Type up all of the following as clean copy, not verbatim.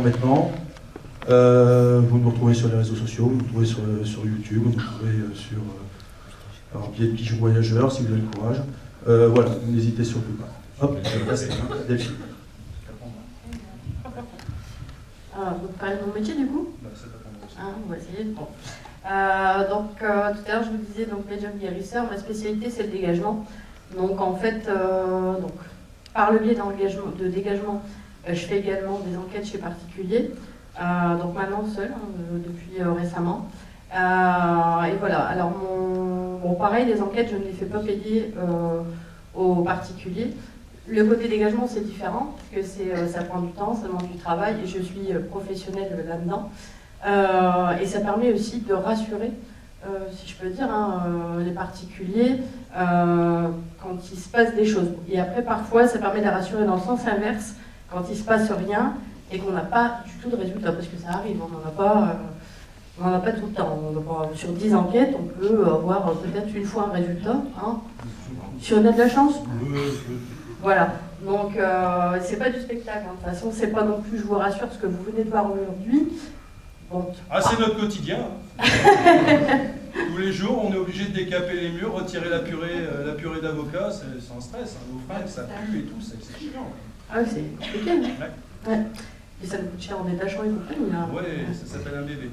maintenant. Vous nous retrouvez sur les réseaux sociaux, vous nous retrouvez sur YouTube, vous nous retrouvez par biais de Pigeon Voyageur, si vous avez le courage. Voilà, n'hésitez surtout pas. Hop, je passe la main à Delphine. Vous parlez de mon métier du coup? On va essayer. Bon. Donc tout à l'heure je vous disais, donc médium guérisseur, ma spécialité c'est le dégagement. Donc en fait, par le biais de dégagement, je fais également des enquêtes chez particuliers. Donc maintenant seul, depuis récemment. Et voilà, alors pareil, les enquêtes, je ne les fais pas payer aux particuliers. Le côté dégagement, c'est différent, parce que ça prend du temps, ça demande du travail, et je suis professionnelle là-dedans. Et ça permet aussi de rassurer, si je peux dire, les particuliers quand il se passe des choses. Et après, parfois, ça permet de rassurer dans le sens inverse, quand il ne se passe rien, et qu'on n'a pas du tout de résultat, parce que ça arrive, on n'en a pas tout le temps. Sur 10 enquêtes, on peut avoir peut-être une fois un résultat, si on a de la chance. Voilà, donc c'est pas du spectacle, de toute façon, c'est pas non plus, je vous rassure, ce que vous venez de voir aujourd'hui. Bon. C'est notre quotidien. Tous les jours, on est obligé de décaper les murs, retirer la purée d'avocat, c'est sans stress, nos fringues, ça pue et tout, c'est chiant. C'est compliqué. Ouais. Et ça me coûte cher en détachant et compagnie. Ouais, ça s'appelle un bébé.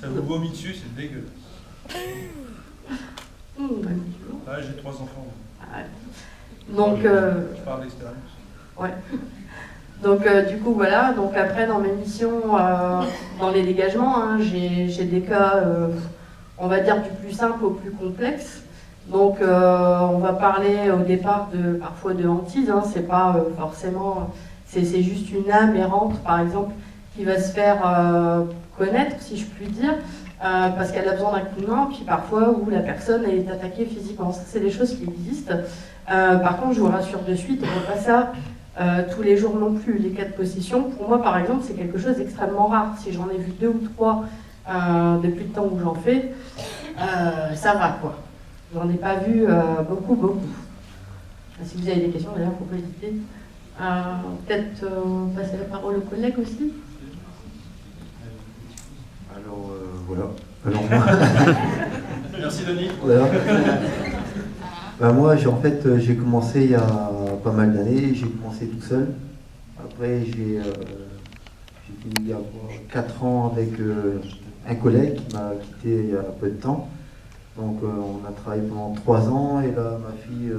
Ça vous vomit dessus, c'est dégueu. J'ai 3 enfants. Donc, je parle d'expérience. Ouais. Donc du coup voilà, donc après dans mes missions, dans les dégagements, j'ai des cas, on va dire du plus simple au plus complexe. Donc on va parler au départ parfois de hantise, c'est pas forcément, c'est juste une âme errante par exemple qui va se faire connaître, si je puis dire, parce qu'elle a besoin d'un coup de main, puis parfois où la personne est attaquée physiquement. Ça, c'est des choses qui existent. Par contre, je vous rassure de suite, on ne voit pas ça tous les jours non plus. Les cas de possession, pour moi par exemple, c'est quelque chose d'extrêmement rare. Si j'en ai vu 2 ou 3 depuis le temps où j'en fais, ça va quoi. J'en ai pas vu beaucoup. Si vous avez des questions, d'ailleurs, il ne faut pas hésiter. Peut-être passer la parole aux collègues aussi. Alors voilà. Alors, moi... Merci Denis. Voilà. Moi, j'ai commencé il y a pas mal d'années. J'ai commencé tout seul. Après, j'ai fini il y a 4 ans avec un collègue qui m'a quitté il y a peu de temps. Donc, on a travaillé pendant 3 ans et là, ma fille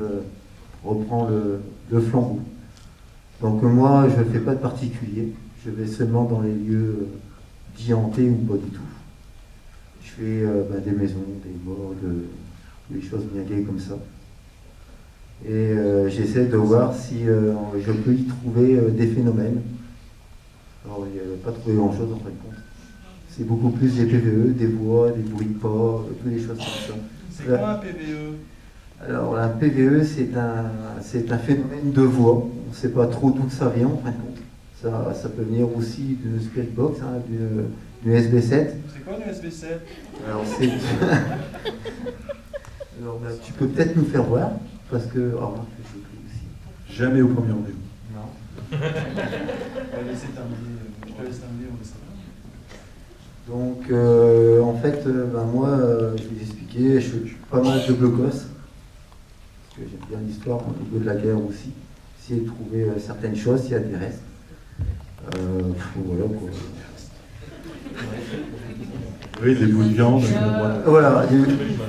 reprend le flambeau. Donc, moi, je ne fais pas de particulier. Je vais seulement dans les lieux dits hantés ou pas du tout. Je fais des maisons, des morgues, des choses bien gaies comme ça. Et j'essaie de voir si je peux y trouver des phénomènes. Alors, il n'y a pas trouvé grand-chose en fin de compte. C'est beaucoup plus des PVE, des voix, des bruits de pas, toutes les choses comme ça. C'est quoi un PVE? Alors, un PVE, c'est un phénomène de voix. On ne sait pas trop d'où ça vient en fin de compte. Ça peut venir aussi d'une Spirit Box, d'une SB7. C'est quoi une SB7? Alors, Alors, tu peux peut-être nous faire voir, parce que... Oh, je sais plus aussi. Jamais au premier rendez-vous. Non. On va laisser terminer. Je te laisse terminer, on laisse. Donc, en fait, moi, je vais vous expliquer, je fais pas mal de blocos, parce que j'aime bien l'histoire au niveau de la guerre aussi. Essayer de trouver certaines choses, s'il y a des restes. Voilà quoi. Oui, des bouts de viande. Voilà,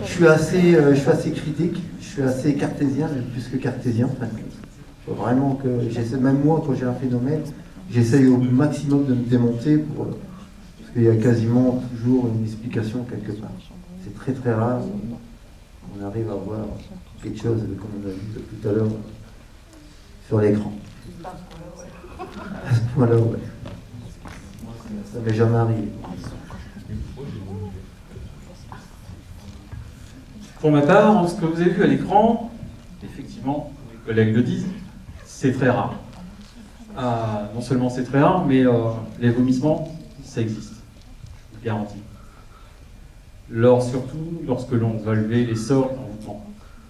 je suis assez critique, je suis assez cartésien, mais plus que cartésien en fin de compte. Vraiment que j'essaie, même moi, quand j'ai un phénomène, j'essaye au maximum de me démonter parce qu'il y a quasiment toujours une explication quelque part. C'est très très rare. On arrive à voir quelque chose, comme on a vu tout à l'heure, sur l'écran. Voilà, ouais. Ça m'est jamais arrivé. Pour ma part, ce que vous avez vu à l'écran, effectivement, mes collègues le disent, c'est très rare. Non seulement c'est très rare, mais les vomissements, ça existe, je vous garantis. Surtout lorsque l'on va lever les sorts d'envoûtement.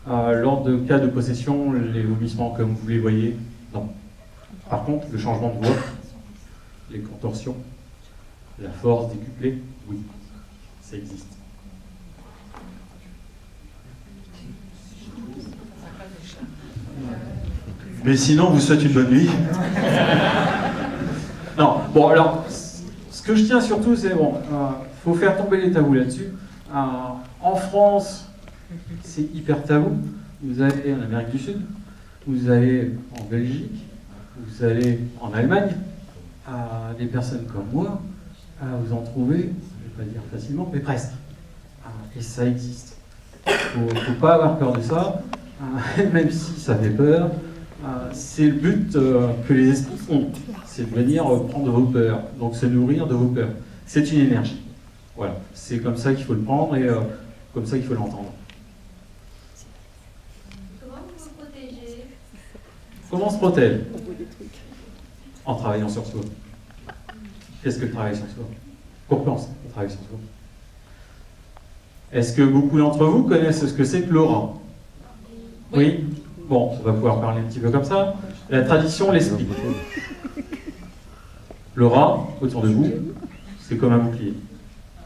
Lors de cas de possession, les vomissements comme vous les voyez, non. Par contre, le changement de voix, les contorsions, la force décuplée, oui, ça existe. Mais sinon, vous souhaite une bonne nuit. Non, bon alors, ce que je tiens surtout, c'est bon, faut faire tomber les tabous là-dessus. En France, c'est hyper tabou. Vous allez en Amérique du Sud, vous allez en Belgique, vous allez en Allemagne. Des personnes comme moi, vous en trouvez, je ne vais pas dire facilement, mais presque. Et ça existe. Il ne faut pas avoir peur de ça, même si ça fait peur. C'est le but que les esprits font, c'est de venir prendre vos peurs, donc se nourrir de vos peurs. C'est une énergie. Voilà, c'est comme ça qu'il faut le prendre et comme ça qu'il faut l'entendre. Comment vous vous protégez? Comment on se protège? En travaillant sur soi. Qu'est-ce que le travail sur soi? Pourquoi on travaille sur soi? Est-ce que beaucoup d'entre vous connaissent ce que c'est que l'aura? Oui. Bon, on va pouvoir parler un petit peu comme ça. La tradition l'explique. L'aura, autour de vous, c'est comme un bouclier.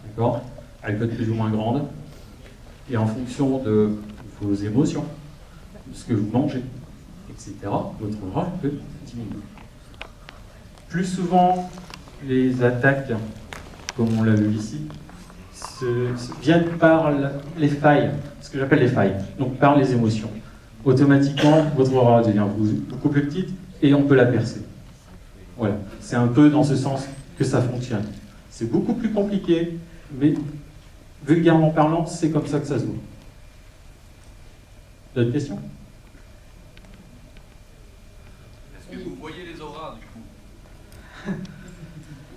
D'accord? Elle peut être plus ou moins grande. Et en fonction de vos émotions, de ce que vous mangez, etc., votre aura peut diminuer. Plus souvent, les attaques, comme on l'a vu ici, viennent par les failles, ce que j'appelle les failles, donc par les émotions. Automatiquement, votre aura devient beaucoup plus petite et on peut la percer. Voilà, c'est un peu dans ce sens que ça fonctionne. C'est beaucoup plus compliqué, mais vulgairement parlant, c'est comme ça que ça se voit. D'autres questions? Est-ce que vous voyez les auras du coup?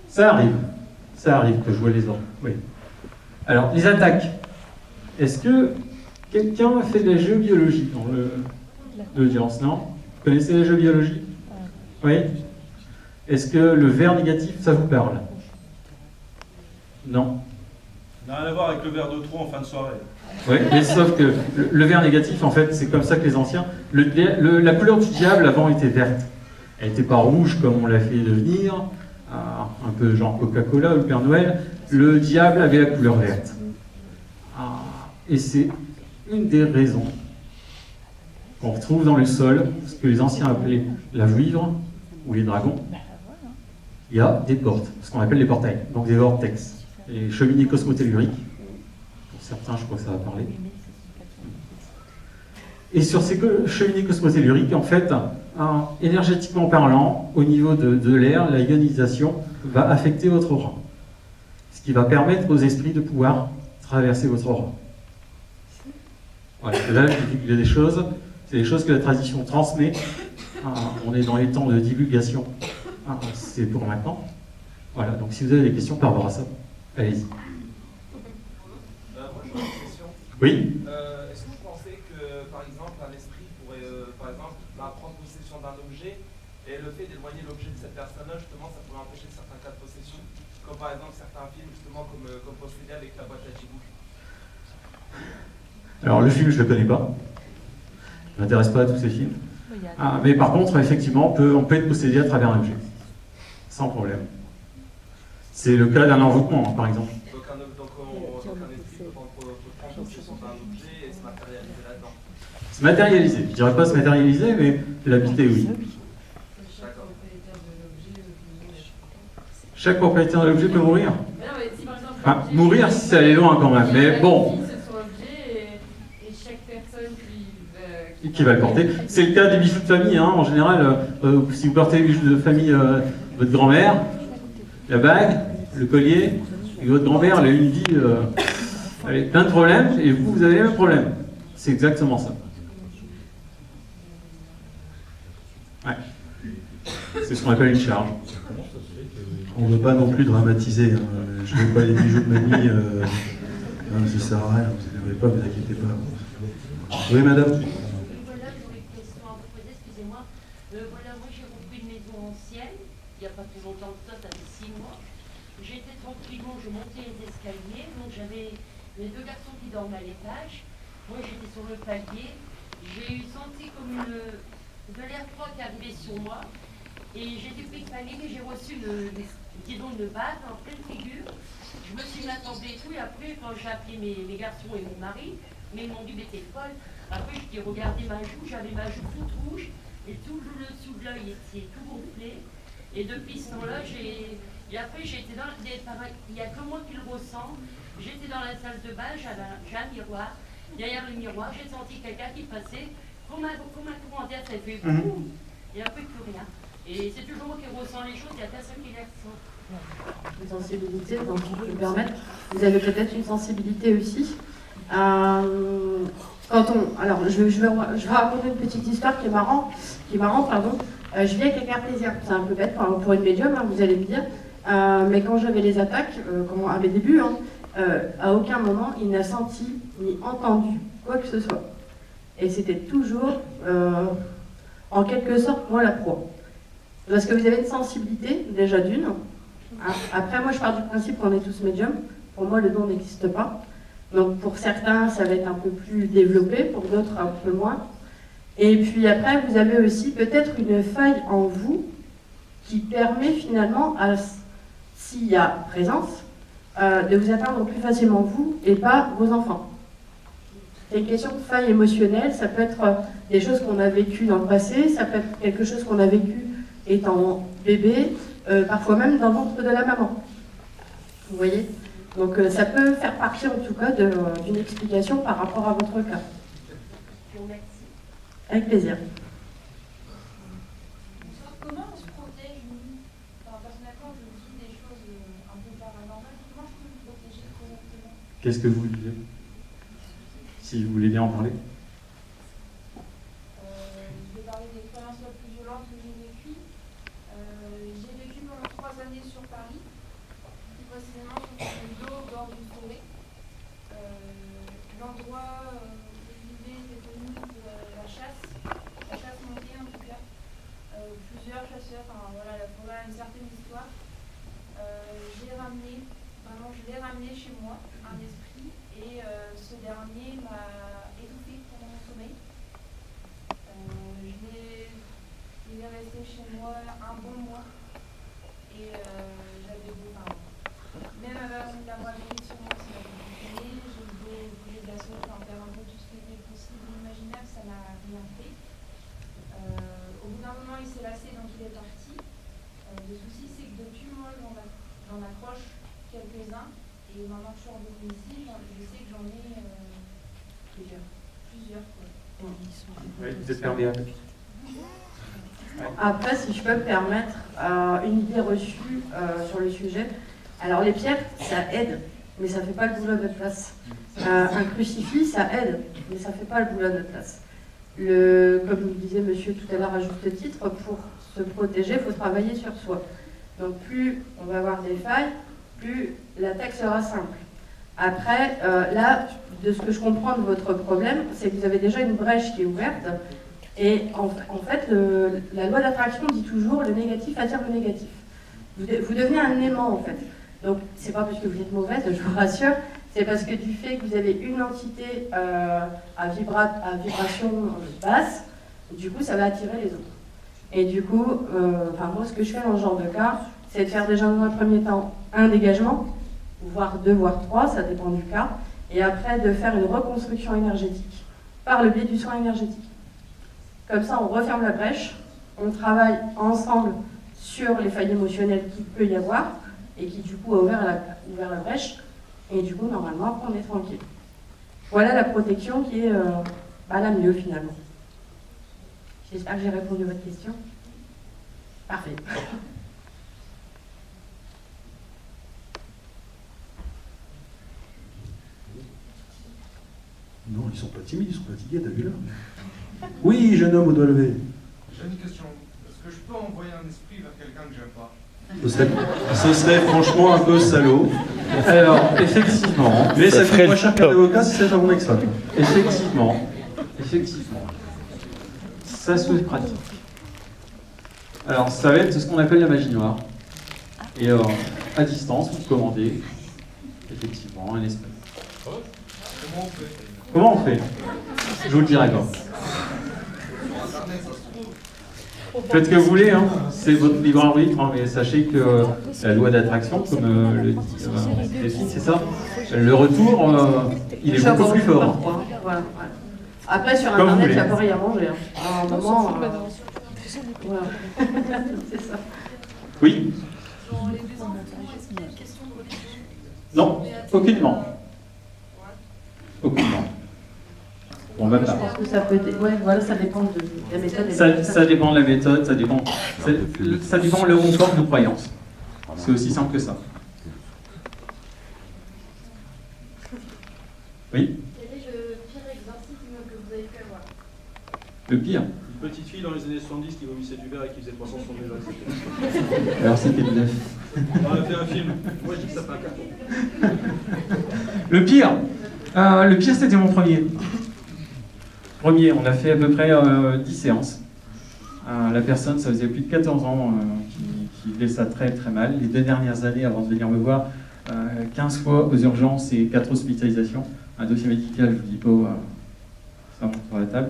Ça arrive que je vois les auras, oui. Alors, les attaques. Est-ce que quelqu'un a fait de la géobiologie dans l'audience? Non? Vous connaissez la géobiologie? Oui? Est-ce que le verre négatif, ça vous parle? Non? Ça n'a rien à voir avec le verre de trop en fin de soirée. Oui, mais sauf que le verre négatif, en fait, c'est comme ça que les anciens... la couleur du diable, avant, était verte. Elle n'était pas rouge comme on l'a fait devenir, un peu genre Coca-Cola ou le Père Noël. Le diable avait la couleur verte. Et c'est une des raisons qu'on retrouve dans le sol, ce que les anciens appelaient la vouivre ou les dragons. Il y a des portes, ce qu'on appelle les portails, donc des vortex, les cheminées cosmotelluriques. Pour certains, je crois que ça va parler. Et sur ces cheminées cosmotelluriques, en fait, énergétiquement parlant, au niveau de l'air, la ionisation va affecter votre aura. Ce qui va permettre aux esprits de pouvoir traverser votre aura. Voilà, là, je divulgue des choses, c'est des choses que la tradition transmet. On est dans les temps de divulgation. C'est pour maintenant. Voilà, donc si vous avez des questions par rapport à ça, allez-y. Moi, j'ai une question. Oui? Est-ce que vous pensez que, par exemple, un esprit pourrait, par exemple, prendre possession d'un objet et le fait d'éloigner l'objet de cette personne-là, justement, ça pourrait empêcher certains cas de possession, comme par exemple certains films, justement, comme Possédé avec la boîte à Djibouti. Alors, le film, je ne le connais pas. Je ne m'intéresse pas à tous ces films. Mais par contre, effectivement, on peut être possédé à travers un objet. Sans problème. C'est le cas d'un envoûtement, par exemple. Donc un esprit peut prendre possession d'un objet et se matérialiser là-dedans. Se matérialiser. Je ne dirais pas se matérialiser, mais l'habiter, oui. Chaque propriétaire de l'objet peut mourir. Mourir si ça allait loin quand même, mais bon. Qui va le porter. C'est le cas des bijoux de famille, hein. En général, si vous portez les bijoux de famille, votre grand-mère, la bague, le collier, et votre grand-mère, elle a eu une vie avec plein de problèmes, et vous avez le même problème. C'est exactement ça. Ouais. C'est ce qu'on appelle une charge. On ne veut pas non plus dramatiser. Je ne veux pas les bijoux de mamie. Ça sert à rien. Vous n'énervez pas, vous inquiétez pas. Oui, madame. Voilà, moi j'ai repris une maison ancienne, il n'y a pas plus longtemps que ça fait 6 mois. J'étais tranquillement, je montais les escaliers, donc j'avais mes 2 garçons qui dormaient à l'étage. Moi j'étais sur le palier, j'ai eu senti comme de l'air froid qui arrivait sur moi. Et j'étais pris de panique et j'ai reçu une balle en pleine figure. Je me suis mis à trembler et tout. Et après, quand j'ai appelé mes garçons et mon mari, mais ils m'ont dit, mais t'es folle. Après, je dis, regardez ma joue, j'avais ma joue toute rouge et tout le dessous de l'œil était tout gonflé. Et depuis ce temps-là, et après, j'étais dans il n'y a que moi qui le ressens. J'étais dans la salle de bain, j'ai un miroir. Derrière le miroir, j'ai senti quelqu'un qui passait. Comme un courant d'air, ça fait boum. Et après, plus rien. Et c'est toujours moi qui ressens les choses, il n'y a personne qui les ressent. Une sensibilité, donc si je peux me permettre, vous avez peut-être une sensibilité aussi. Alors, je vais raconter une petite histoire qui est marrante, pardon. Je vis avec les cartésiens, c'est un peu bête pour une médium, hein, vous allez me dire. Mais quand j'avais les attaques, à mes débuts, à aucun moment il n'a senti ni entendu quoi que ce soit. Et c'était toujours, en quelque sorte, moi la proie. Parce que vous avez une sensibilité, déjà d'une. Après, moi je pars du principe qu'on est tous médiums. Pour moi, le don n'existe pas. Donc pour certains, ça va être un peu plus développé, pour d'autres, un peu moins. Et puis après, vous avez aussi peut-être une faille en vous qui permet finalement, s'il y a présence, de vous atteindre plus facilement vous et pas vos enfants. C'est une question de faille émotionnelle, ça peut être des choses qu'on a vécues dans le passé, ça peut être quelque chose qu'on a vécu étant bébé, parfois même dans le ventre de la maman. Vous voyez? Donc ça peut faire partie en tout cas d'une explication par rapport à votre cas. Avec plaisir. Comment on se protège, nous? Personnellement, je vis des choses un peu paranormales. Comment je peux me protéger correctement? Qu'est-ce que vous vivez? Si vous voulez bien en parler. Je vais parler d'expériences la plus violente que j'ai vécues. J'ai vécu pendant 3 années sur Paris, plus précisément sur une dos au bord d'une forêt. L'endroit où je vivais était connu pour la chasse montée en tout cas. Plusieurs chasseurs, la forêt a une certaine histoire. Je l'ai ramené chez moi, un esprit, et ce dernier m'a étouffé pendant mon sommeil. Il est resté chez moi un bon mois, et j'avais beau, même avec l'avoir donné sur moi, ça m'a fonctionné, j'ai eu beau bouger de la sauce, faire un peu tout ce qui était possible et imaginable, ça n'a rien fait. Au bout d'un moment, il s'est lassé, donc il est parti. Le souci, c'est que depuis, moi, j'en accroche quelques-uns. Et maintenant que je suis revenue ici, je sais que j'en ai plusieurs. Quoi. Oui, vous êtes perméable. Après, si je peux me permettre, une idée reçue sur le sujet. Alors les pierres, ça aide, mais ça ne fait pas le boulot à notre place. Un crucifix, ça aide, mais ça ne fait pas le boulot à notre place. Comme le disait monsieur tout à l'heure à juste titre, pour se protéger, il faut travailler sur soi. Donc plus on va avoir des failles, plus l'attaque sera simple. Après, là, de ce que je comprends de votre problème, c'est que vous avez déjà une brèche qui est ouverte. Et en fait, la loi d'attraction dit toujours le négatif attire le négatif. Vous devenez un aimant en fait. Donc c'est pas parce que vous êtes mauvaise, je vous rassure, c'est parce que du fait que vous avez une entité à vibration basse, du coup ça va attirer les autres. Et du coup, moi ce que je fais dans ce genre de cas, c'est de faire déjà dans un premier temps un dégagement, voire 2, voire 3, ça dépend du cas, et après de faire une reconstruction énergétique par le biais du soin énergétique. Comme ça, on referme la brèche, on travaille ensemble sur les failles émotionnelles qu'il peut y avoir, et qui du coup a ouvert la brèche, et du coup, normalement, après, on est tranquille. Voilà la protection qui est la mieux finalement. J'espère que j'ai répondu à votre question. Parfait. Non, ils sont pas timides, ils sont fatigués, t'as vu là? Oui, jeune homme au doigt levé. J'ai une question. Est-ce que je peux envoyer un esprit vers quelqu'un que j'aime pas? Ce serait franchement un peu salaud. Alors, effectivement. Mais ça coûte moins cher qu'un avocat si c'est un bon ex-femme. Effectivement. Ça se pratique. Alors, ça va être ce qu'on appelle la magie noire. Et à distance, vous commandez effectivement un esprit. Comment on fait? Je vous le dirai pas. Faites ce que vous voulez, hein. C'est votre libre arbitre, hein, mais sachez que la loi d'attraction, comme le dit Delphine, c'est ça, le retour, il est beaucoup plus fort. Voilà, ouais. Après, sur Comme Internet, vous il n'y a voulez. pas rien à manger. Hein. À un moment, voilà. C'est ça. Oui? Dans les deux enfants, est-ce qu'il y a une question de religion? Non, aucunement. Aucunement. Bon, même Je pas. pense que ça peut être... Ouais, voilà, ça dépend de la méthode. Et de la Ça personne. dépend de la méthode, ça dépend le où on porte nos croyances. C'est aussi simple que ça. Oui? Quel est le pire exorcisme que vous avez pu avoir? Le pire? Une petite fille dans les années 70 qui vomissait du verre et qui faisait 370 jours. Alors c'était le 9. On a fait un film. Moi je dis que ça fait un carton. Le pire c'était mon premier. On a fait à peu près 10 séances. La personne, ça faisait plus de 14 ans qui faisait ça très très mal. Les 2 dernières années avant de venir me voir, 15 fois aux urgences et 4 hospitalisations. Un dossier médical, je vous dis pas, ça monte sur la table,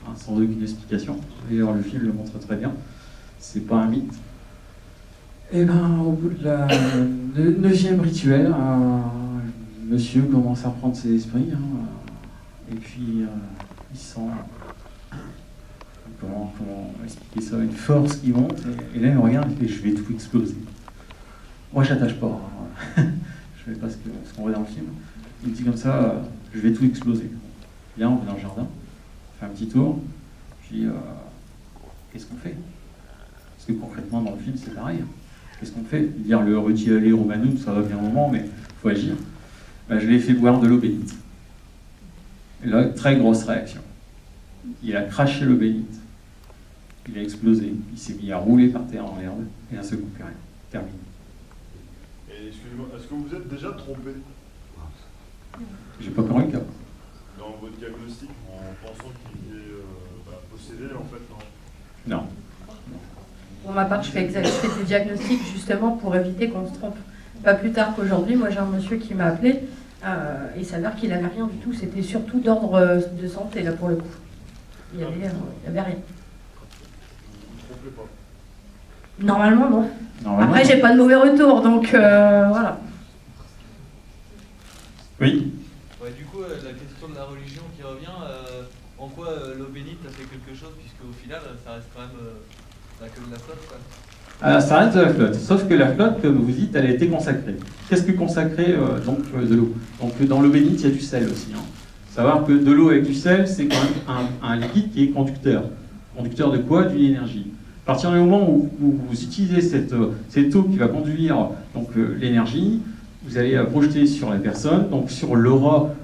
hein, sans aucune explication. D'ailleurs, le film le montre très bien. C'est pas un mythe. Et ben, au bout de la 9e rituel, monsieur commence à reprendre ses esprits, hein, et puis il sent, comment expliquer ça, une force qui monte, et là il me regarde et fait, je vais tout exploser. Moi j'attache pas, hein. Je fais pas ce qu'on voit dans le film. Il me dit comme ça, je vais tout exploser. Bien, on va dans le jardin, on fait un petit tour, puis qu'est-ce qu'on fait? Parce que concrètement dans le film c'est pareil. Qu'est-ce qu'on fait? Dire le retirer romanum, ça va bien au moment, mais il faut agir. Ben, je l'ai fait boire de l'eau bénite. Et là, très grosse réaction. Il a craché l'eau bénite. Il a explosé. Il s'est mis à rouler par terre en herbe. Et un seul coup, plus rien. Terminé. Et excusez-moi, est-ce que vous êtes déjà trompé J'ai pas connu le cas. dans votre diagnostic en pensant qu'il est possédé en fait? Non. Pour ma part, je fais des diagnostics justement pour éviter qu'on se trompe. Pas plus tard qu'aujourd'hui, moi j'ai un monsieur qui m'a appelé et il s'avère qu'il n'avait rien du tout. C'était surtout d'ordre de santé là pour le coup. Il y avait rien. Vous ne trompez pas? Normalement non. Normalement, Après j'ai pas de mauvais retour donc voilà. Oui. Ouais, du coup, la question de la religion qui revient, en quoi l'eau bénite a fait quelque chose, puisque au final, ça reste quand même que de la flotte, quoi. Alors, ça reste de la flotte. Sauf que la flotte, comme vous dites, elle a été consacrée. Qu'est-ce que consacrer de l'eau? Donc dans l'eau bénite, il y a du sel aussi. Hein. Savoir que de l'eau avec du sel, c'est quand même un liquide qui est conducteur. Conducteur de quoi? D'une énergie. À partir du moment où vous utilisez cette eau qui va conduire l'énergie, vous allez la projeter sur la personne, donc sur l'aura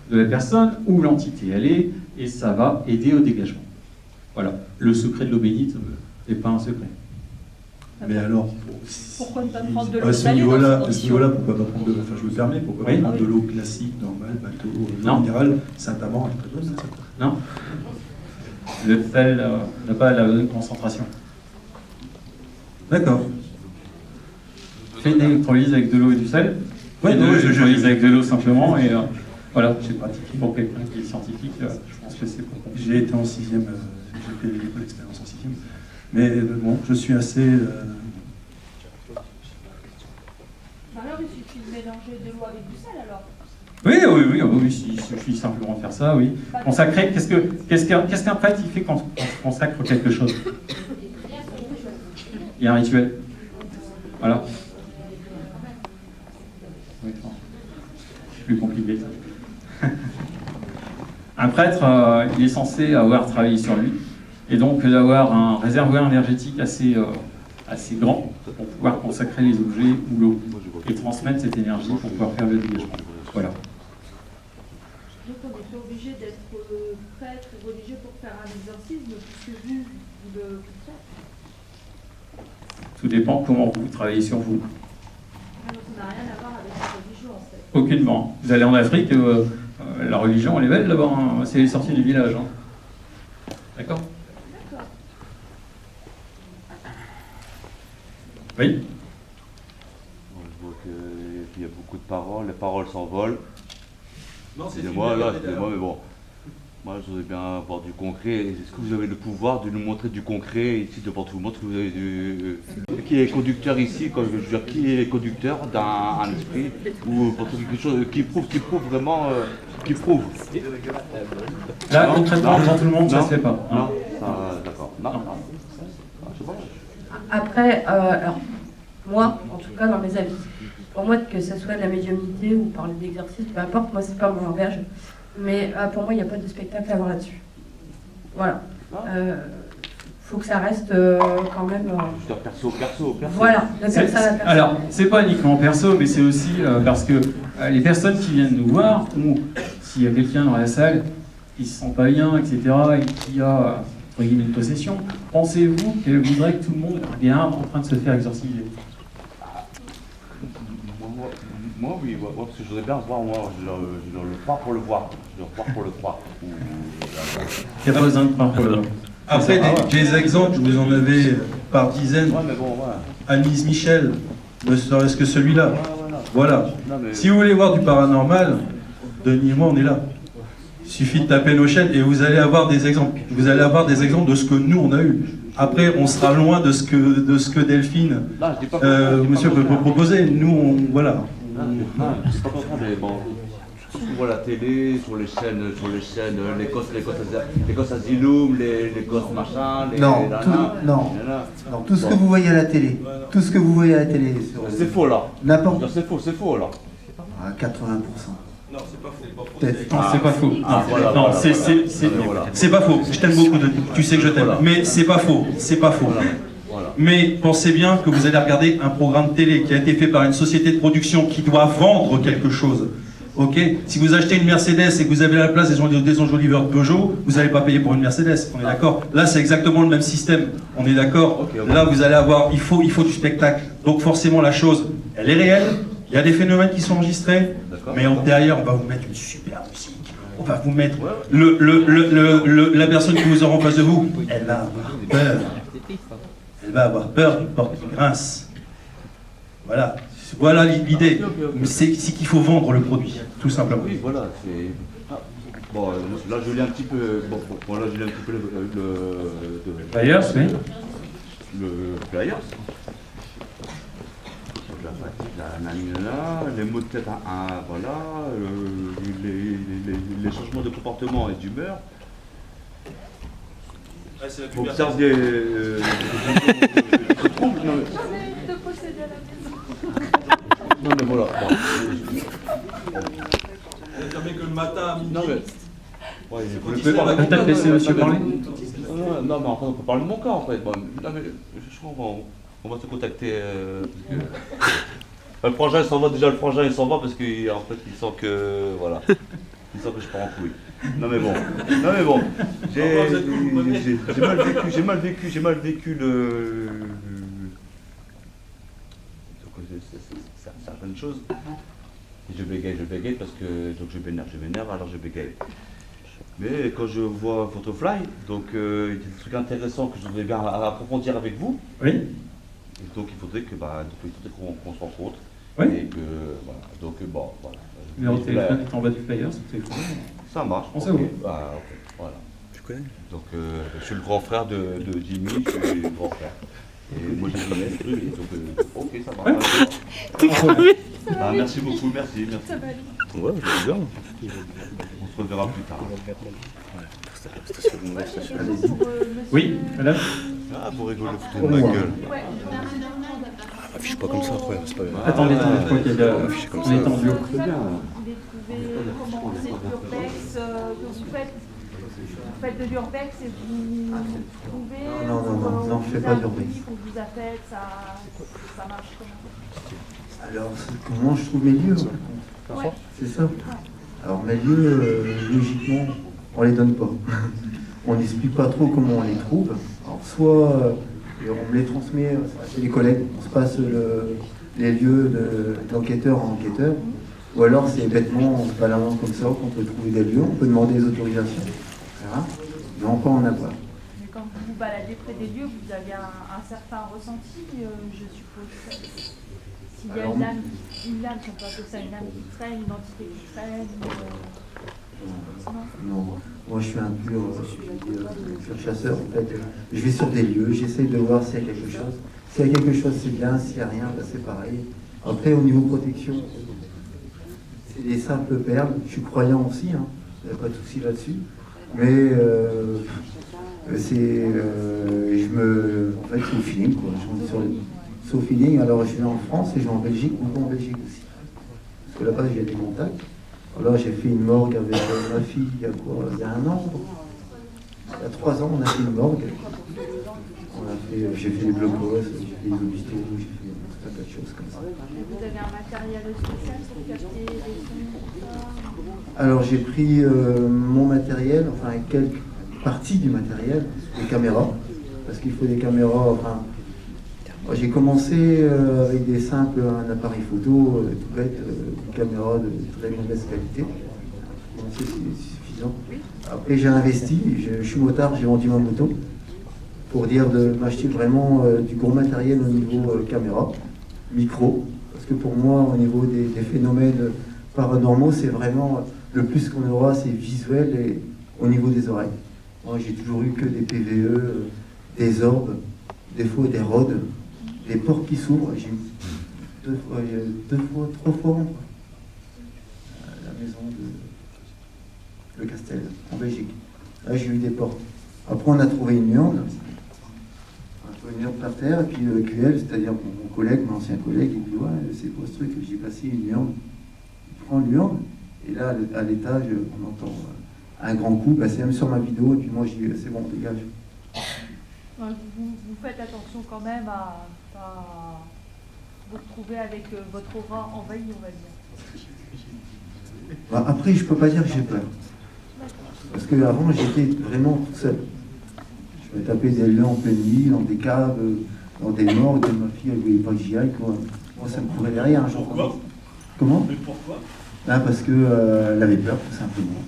de la personne où l'entité elle est, et ça va aider au dégagement. Voilà. Le secret de l'eau bénite n'est pas un secret. Mais alors, Pourquoi ne pas prendre de l'eau à ce salée dans niveau-là, ces pourquoi pas prendre de l'eau, enfin je me permets, pourquoi pas Oui. prendre de l'eau classique, normale, bateau, Non. minérale, Saint-Amand, avec pas besoin de ça. Non. Le sel n'a pas la bonne concentration. D'accord. Fais une électrolyse avec de l'eau et du sel. Ouais, Fais non, une je- électrolyse avec de l'eau simplement, et voilà. J'ai pratiqué. Pour quelqu'un qui est scientifique, je pense que c'est pour J'ai été en 6e, j'ai fait l'expérience en 6e. Mais bon, je suis assez... Alors, il suffit de mélanger de l'eau avec du sel, alors. Oui, il suffit simplement de faire ça, oui. Consacrer, qu'est-ce qu'un prêtre il fait quand on consacre quelque chose? Il y a un rituel. Voilà. Oui, bon. C'est plus compliqué. Un prêtre, il est censé avoir travaillé sur lui, et donc d'avoir un réservoir énergétique assez grand pour pouvoir consacrer les objets ou l'eau, et transmettre cette énergie pour pouvoir faire le dégagement. Voilà. Donc, on n'est pas obligé d'être prêtre ou religieux pour faire un exorcisme, puisque vous le faites. Tout dépend comment vous travaillez sur vous. Donc, ça n'a rien à voir avec la religion, en fait. Aucunement. Vous allez en Afrique, la religion, elle est belle là-bas, hein. C'est les sorties du village. Hein. D'accord? D'accord. Oui. Je vois qu'il y a beaucoup de paroles, les paroles s'envolent. Non, c'est Excusez-moi, filmé, là, regardez excusez-moi, mais bon. Moi, je voudrais bien avoir du concret. Est-ce que vous avez le pouvoir de nous montrer du concret ici devant tout le monde? Vous avez qui est conducteur ici, je veux dire, qui est conducteur d'un esprit ou pour quelque chose qui prouve vraiment, qui prouve. Là, concrètement, devant tout le monde, ça se fait pas. Non, d'accord. Non. Je sais pas. Après, alors, moi, en tout cas, dans mes avis, pour moi, que ce soit de la médiumnité ou parler d'exercice, peu importe, moi, c'est pas mon langage. Mais pour moi, il n'y a pas de spectacle à voir là-dessus. Voilà. Faut que ça reste quand même. Perso. Voilà, de personne à personne. Alors, c'est pas uniquement perso, mais c'est aussi parce que les personnes qui viennent nous voir, ou s'il y a quelqu'un dans la salle qui se sent pas bien, etc., et qui a entre guillemets une possession, pensez-vous qu'elle voudrait que tout le monde est en train de se faire exorciser? Moi, oui, parce que je voudrais bien voir, moi, je le croire pour le voir. Je le croire pour le croire. Il n'y a pas besoin de croire pour le voir. Après, des exemples, vous en avez par dizaines. Ouais, mais bon, ouais. Annelise Michel, ne serait-ce que celui-là. Voilà. Non, mais... Si vous voulez voir du paranormal, Denis et moi, on est là. Il suffit de taper nos chaînes et vous allez avoir des exemples. Vous allez avoir des exemples de ce que nous, on a eu. Après, on sera loin de ce que Delphine, monsieur, peut proposer. Nous, voilà. C'est pas contraire, mais bon. On voit la télé, sur les chaînes, les gosses Asylum, les gosses machin, les... Non, tout ce que vous voyez à la télé, c'est faux là. N'importe. C'est faux là. À 80%. Non, c'est pas faux. Non, c'est pas faux. Voilà, non, c'est pas faux. Je t'aime beaucoup, Denis. Tu sais que je t'aime. Voilà. Mais c'est pas faux. C'est pas faux. Voilà. Mais pensez bien que vous allez regarder un programme télé qui a été fait par une société de production qui doit vendre quelque chose. Ok, si vous achetez une Mercedes et que vous avez à la place des enjoliveurs de Peugeot, vous n'allez pas payer pour une Mercedes, on est d'accord? Là, c'est exactement le même système, on est d'accord? Okay. Là, vous allez avoir, il faut du spectacle. Donc forcément, la chose, elle est réelle, il y a des phénomènes qui sont enregistrés, mais derrière, on va vous mettre une super musique. On va vous mettre... La personne qui vous aura en face de vous, elle va avoir peur. Elle va avoir peur d'une porte qui grince. Voilà. Voilà l'idée, c'est qu'il faut vendre le produit, tout simplement. Oui, voilà, c'est... Bon, là je lis un petit peu... Bon, là je lis un petit peu le Flyers, oui. Le Flyers. Les mots de tête, voilà, les changements de comportement et d'humeur. Observe des troubles. De posséder la maison. Non mais voilà. Ça veut dire que le matin à midi. Non mais. Ouais, peut peut-être laisser monsieur parler. Non mais enfin on peut parler de mon cas en fait. Bon, non mais je crois on va se contacter parce que. Le frangin il s'en va déjà, il s'en va parce qu'en fait il sent que voilà. Il sent que je pars en couille. Non mais bon. J'ai mal vécu certaines choses. Et je bégaye parce que donc je m'énerve, alors je bégaye. Mais quand je vois votre fly, donc il y a des trucs intéressants que je voudrais bien approfondir avec vous. Oui. Et donc il faudrait qu'on se rencontre. Oui. Et que voilà. Donc bon, voilà. Le numéro de téléphone est en bas du flyer, c'est ça marche. On sait où. Ah, ok, voilà. Tu connais? Donc je suis le grand frère de Jimmy, je suis le grand frère. Et moi j'ai Jimmy, donc ok, ça marche. Ah, merci beaucoup, merci. Ouais, c'est bien. On se reverra plus tard. Oui, madame. Ah, vous rigolez, foutez de ma gueule. Affiche pas comme ça, après, c'est pas bien. Attendez, je crois qu'il y a affiché comme ça. on est en bio. Vous voulez trouver comment c'est l'urbex que vous faites? Vous faites de l'urbex et vous trouvez... Non, je fais pas d'urbex. Qu'on vous a fait, ça marche comment? Alors, comment je trouve mes lieux? Ouais. C'est ça. Alors, mes lieux, logiquement, on les donne pas. On n'explique pas trop comment on les trouve. Alors, soit on me les transmet chez les collègues, on se passe les lieux d'enquêteur en enquêteur, ou alors c'est bêtement, on se balance comme ça, qu'on peut trouver des lieux, on peut demander des autorisations, etc. Mais on peut en avoir. Mais quand vous vous baladez près des lieux, vous avez un certain ressenti, je suppose. S'il y a une âme, si on peut appeler ça une âme qui traîne, une entité qui traîne... Non. Moi, je suis un pur chasseur. En fait, je vais sur des lieux, j'essaye de voir s'il y a quelque chose. S'il y a quelque chose, c'est bien. S'il n'y a rien, ben, c'est pareil. Après, au niveau protection, c'est des simples perles. Je suis croyant aussi, hein. Il n'y a pas de souci là-dessus. Mais en fait, c'est au feeling, quoi. C'est au feeling. Alors, je vais en France et je vais en Belgique, beaucoup en Belgique aussi. Parce que là-bas, j'ai des contacts. Alors, j'ai fait une morgue avec ma fille il y a quoi? Il y a 1 an. Il y a 3 ans, on a fait une morgue. J'ai fait des blocos, j'ai fait des hôpitaux, j'ai fait tout un tas de choses comme ça. Et vous avez un matériel spécial pour capter les sons? Alors j'ai pris mon matériel, enfin quelques parties du matériel, les caméras, parce qu'il faut des caméras. Enfin, j'ai commencé avec un appareil photo tout bête, une caméra de très mauvaise qualité. C'est suffisant. Après j'ai investi, je suis motard, j'ai vendu ma moto pour dire de m'acheter vraiment du gros matériel au niveau caméra, micro, parce que pour moi au niveau des phénomènes paranormaux, c'est vraiment le plus qu'on aura, c'est visuel et au niveau des oreilles. Moi j'ai toujours eu que des PVE, des orbes, des fois des rods, des portes qui s'ouvrent. J'ai eu 3 fois à la maison de Le Castel, en Belgique. Là j'ai eu des portes. Après on a trouvé une urne par terre, et puis le QL, c'est-à-dire mon collègue, mon ancien collègue, il dit ouais, c'est quoi ce truc? J'ai passé une urne. Il prend l'urne, et là à l'étage, on entend un grand coup, bah, c'est même sur ma vidéo, et puis moi je dis c'est bon, dégage. Vous faites attention quand même à vous retrouver avec votre aura envahie, on va dire. Bah, après, je peux pas dire que j'ai peur. Parce qu'avant, j'étais vraiment tout seul. Je me tapais des lieux en pleine nuit, dans des caves, dans des morgues, et ma fille, elle voulait pas que j'y aille, quoi. Moi, ça me courait derrière. Pourquoi? Comment? Mais pourquoi? Ah, parce qu'elle avait peur, tout simplement.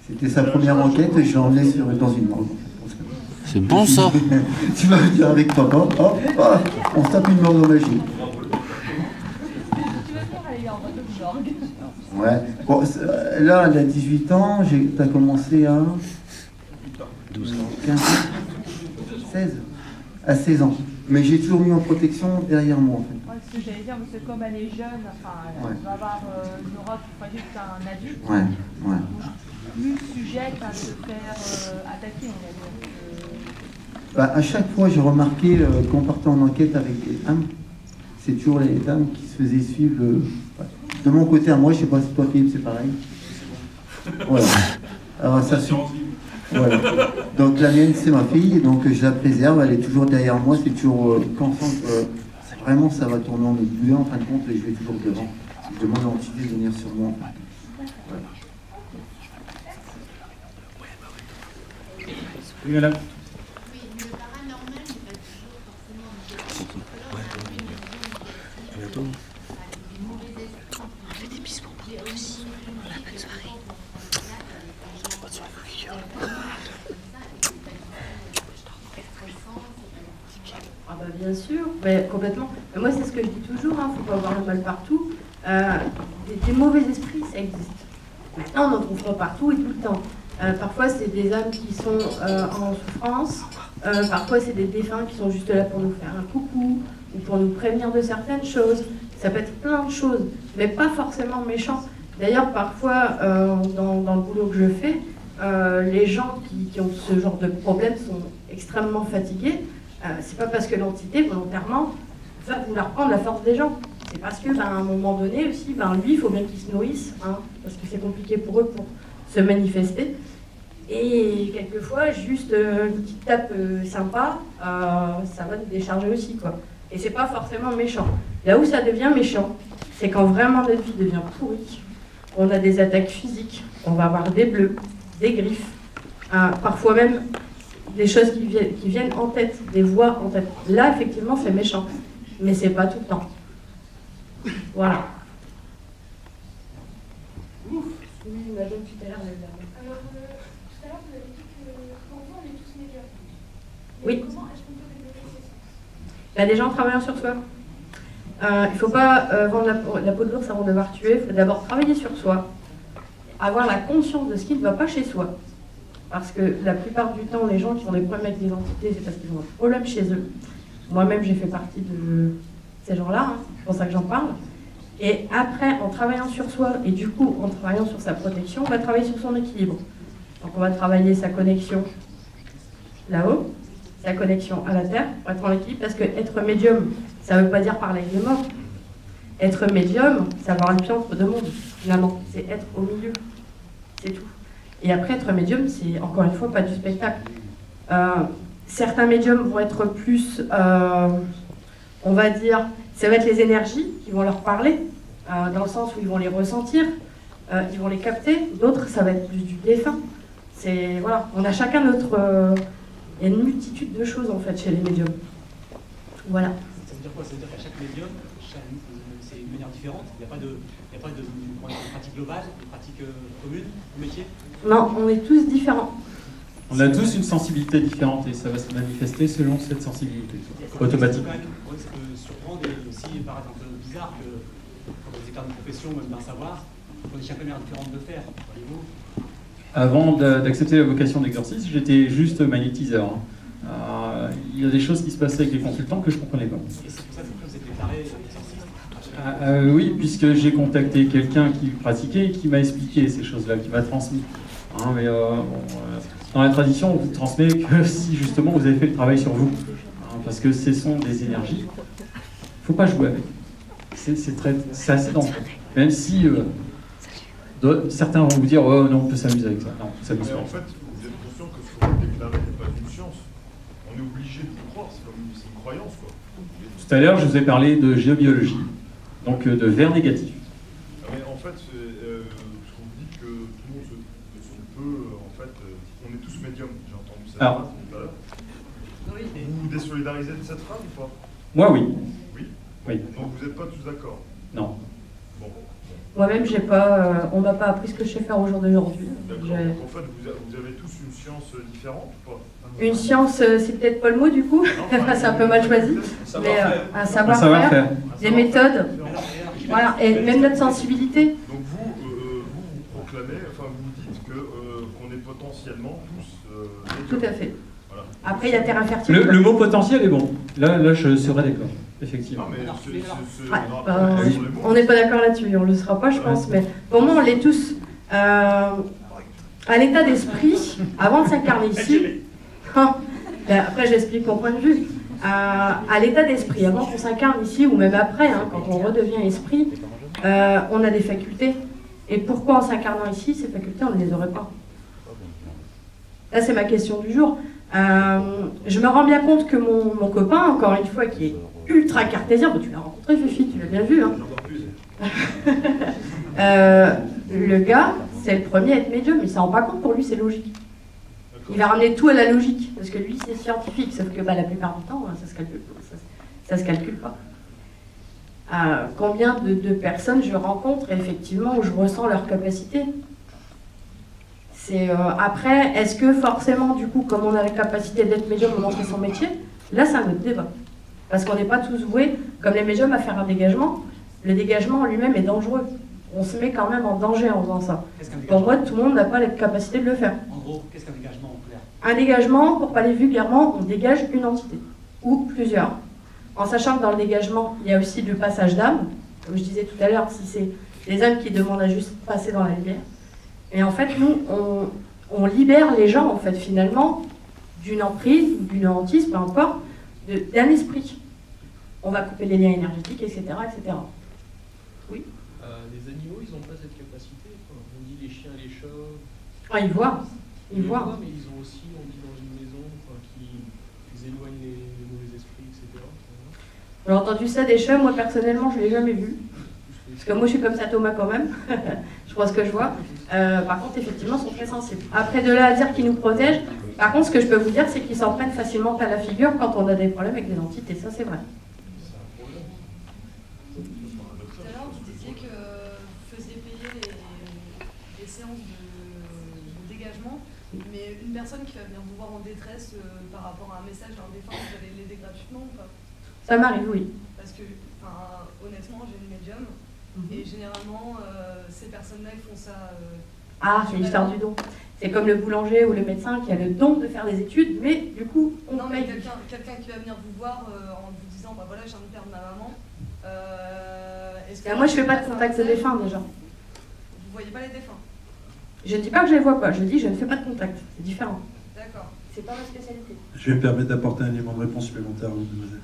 C'était sa première enquête, et je l'ai emmenée dans une morgue. C'est bon ça. Tu vas venir avec papa, hop, on se tape une morgue en magie. Tu vas venir aller en mode morgue. Ouais. Bon, là, elle a 18 ans, t'as commencé à 12 ans. 15 ans 16 à 16 ans. Mais j'ai toujours mis en protection derrière moi, en fait. Ouais, ce que j'allais dire, c'est comme elle est jeune, enfin, elle va avoir une aura plus fragile qu'un adulte. Ouais. Plus sujette à se faire attaquer, on va dire. Bah, à chaque fois, j'ai remarqué qu'on partait en enquête avec des dames, c'est toujours les dames qui se faisaient suivre. De mon côté à moi, je sais pas si toi, Philippe, c'est pareil. Voilà. Alors ça voilà. Donc la mienne, c'est ma fille, donc je la préserve, elle est toujours derrière moi, c'est toujours quand vraiment ça va tourner en aiguille, en fin de compte, je vais toujours devant. Je demande à l'entité de venir sur moi. Voilà. Oui, madame. On fait des bisous pour nous aussi. On a pas de soirée. Pas de soirée coquille. Ah bah bien sûr, mais complètement. Mais moi c'est ce que je dis toujours, hein, faut pas avoir le mal partout. Des mauvais esprits, ça existe. Maintenant on en trouve pas partout et tout le temps. Parfois c'est des âmes qui sont en souffrance, parfois c'est des défunts qui sont juste là pour nous faire un coucou ou pour nous prévenir de certaines choses. Ça peut être plein de choses, mais pas forcément méchant. D'ailleurs parfois dans le boulot que je fais, les gens qui ont ce genre de problème sont extrêmement fatigués. C'est pas parce que l'entité volontairement va vouloir prendre la force des gens. C'est parce que, à un moment donné aussi, lui, il faut bien qu'il se nourrisse, hein, parce que c'est compliqué pour eux pour se manifester. Et quelquefois, juste une petite tape sympa, ça va nous décharger aussi, quoi. Et c'est pas forcément méchant. Là où ça devient méchant, c'est quand vraiment notre vie devient pourrie. On a des attaques physiques, on va avoir des bleus, des griffes, parfois même des choses qui viennent en tête, des voix en tête. Là, effectivement, c'est méchant, mais c'est pas tout le temps. Voilà. Oui, on a donc tout à l'heure. Alors, tout à l'heure, vous avez dit que pour vous, on est tous médiums. Oui. Comment est-ce qu'on peut développer ces sens? Des gens travaillant sur soi. Il ne faut pas vendre la peau de l'ours avant de l'avoir tué. Il faut d'abord travailler sur soi. avoir la conscience de ce qui ne va pas chez soi. Parce que la plupart du temps, les gens qui ont des problèmes avec des entités, c'est parce qu'ils ont un problème chez eux. Moi-même, j'ai fait partie de ces gens-là, hein, c'est pour ça que j'en parle. Et après, en travaillant sur soi, et du coup, en travaillant sur sa protection, on va travailler sur son équilibre. Donc on va travailler sa connexion là-haut, sa connexion à la Terre, pour être en équilibre, parce que être médium, ça ne veut pas dire parler avec les morts. Être médium, c'est avoir un pied entre deux mondes, finalement. C'est être au milieu. C'est tout. Et après, être médium, c'est encore une fois pas du spectacle. Certains médiums vont être plus, on va dire, ça va être les énergies qui vont leur parler, dans le sens où ils vont les ressentir, ils vont les capter. D'autres, ça va être plus du défunt. C'est, voilà, on a chacun notre... il y a une multitude de choses en fait chez les médiums. Voilà. Ça veut dire quoi? Ça veut dire qu'à chaque médium, c'est une manière différente. Il n'y a pas de pratique globale, de pratique commune au métier? Non, on est tous différents. On a tous une sensibilité différente et ça va se manifester selon cette sensibilité, automatiquement. Oui, ça peut surprendre et aussi paraître un peu bizarre que quand on est écarts de profession, même d'un savoir, on ait chacun une manière différente de le faire, voyez-vous. Avant d'accepter la vocation d'exorciste, j'étais juste magnétiseur. Il y a des choses qui se passaient avec les consultants que je ne comprenais pas. Et c'est pour ça que vous êtes déclaré exorciste? Oui, puisque j'ai contacté quelqu'un qui pratiquait et qui m'a expliqué ces choses-là, qui m'a transmis. Hein, mais dans la tradition, on vous transmet que si justement vous avez fait le travail sur vous. Hein, parce que ce sont des énergies. Il ne faut pas jouer avec. C'est assez dangereux. Même si certains vont vous dire oh non, on peut s'amuser avec ça. Non, on s'amuse pas. Mais en fait, vous êtes conscient que ce que vous déclarez n'est pas une science. On est obligé de vous croire, c'est une croyance, quoi. Tout à l'heure, je vous ai parlé de géobiologie, donc de verre négatif. Mais en fait, je vous dis que tout le monde se peut, en fait, on est tous médiums. J'ai entendu cette phrase tout à l'heure. Vous vous désolidarisez de cette phrase ou pas? Moi, oui. Oui. Donc vous n'êtes pas tous d'accord? Non. Bon. Moi-même, on m'a pas appris ce que je sais faire au jour d'aujourd'hui. D'accord. Donc en fait, vous avez tous une science différente ou pas? Une science, c'est peut-être pas le mot du coup, c'est un peu mal choisi, mais un savoir-faire, des méthodes, voilà, et même notre sensibilité. Donc vous proclamez, enfin vous dites qu'on est potentiellement tous... Tout à fait. Voilà. Après, il y a terrain fertile. Le mot potentiel est bon. Là je serais d'accord, effectivement. Non, mais on n'est pas d'accord là-dessus, on ne le sera pas, je pense, mais pour moi, on l'est tous. À l'état d'esprit, avant de s'incarner ici... Après, j'explique mon point de vue. À l'état d'esprit, avant qu'on s'incarne ici, ou même après, hein, quand on redevient esprit, on a des facultés. Et pourquoi en s'incarnant ici, ces facultés, on ne les aurait pas? Là, c'est ma question du jour. Je me rends bien compte que mon copain, encore une fois, qui est ultra cartésien, tu l'as rencontré, Fifi, tu l'as bien vu. Hein. Le gars, c'est le premier à être médium, mais il ne s'en rend pas compte, pour lui, c'est logique. Il va ramener tout à la logique, parce que lui, c'est scientifique, sauf que la plupart du temps, ça se calcule pas. Combien de personnes je rencontre, effectivement, où je ressens leur capacité? Après, est-ce que forcément, du coup, comme on a la capacité d'être médium, on montre son métier? Là, c'est un autre débat. Parce qu'on n'est pas tous voués, comme les médiums, à faire un dégagement. Le dégagement en lui-même est dangereux. On se met quand même en danger en faisant ça. Pour moi, tout le monde n'a pas la capacité de le faire. En gros, qu'est-ce qu'un dégagement en clair? Un dégagement, pour parler vulgairement, on dégage une entité, ou plusieurs. En sachant que dans le dégagement, il y a aussi le passage d'âme. Comme je disais tout à l'heure, si c'est les âmes qui demandent à juste passer dans la lumière. Et en fait, nous, on libère les gens, en fait, finalement, d'une emprise, d'une hantise, peu importe, d'un esprit. On va couper les liens énergétiques, etc., etc. Oui. Les animaux, ils n'ont pas cette capacité. On dit les chiens et les chats. Ah, ils voient. Ils voient. Mais ils ont aussi, on dit dans une maison, qu'ils éloignent les mauvais esprits, etc. J'ai entendu ça des chats, moi personnellement, je ne l'ai jamais vu. Parce que moi, je suis comme ça, Thomas, quand même. Je vois ce que je vois. Par contre, effectivement, ils sont très sensibles. Après, de là à dire qu'ils nous protègent, par contre, ce que je peux vous dire, c'est qu'ils s'en prennent facilement à la figure quand on a des problèmes avec des entités. Ça, c'est vrai. Mais une personne qui va venir vous voir en détresse par rapport à un message en défense, vous allez l'aider gratuitement ou pas? Ça m'arrive, oui. Parce que, honnêtement, j'ai une médium et généralement, ces personnes-là, ils font ça Ah, c'est l'histoire du don. C'est comme le boulanger ou le médecin qui a le don de faire des études, mais du coup, on Non, mais paye. quelqu'un qui va venir vous voir en vous disant, bah voilà, je viens de perdre ma maman. Moi, je fais pas de contact de défunt déjà. Vous voyez pas les défunts? Je dis pas que je les vois pas, je dis je ne fais pas de contact. C'est différent. D'accord. C'est pas ma spécialité. Je vais me permettre d'apporter un élément de réponse supplémentaire à vous, mademoiselle.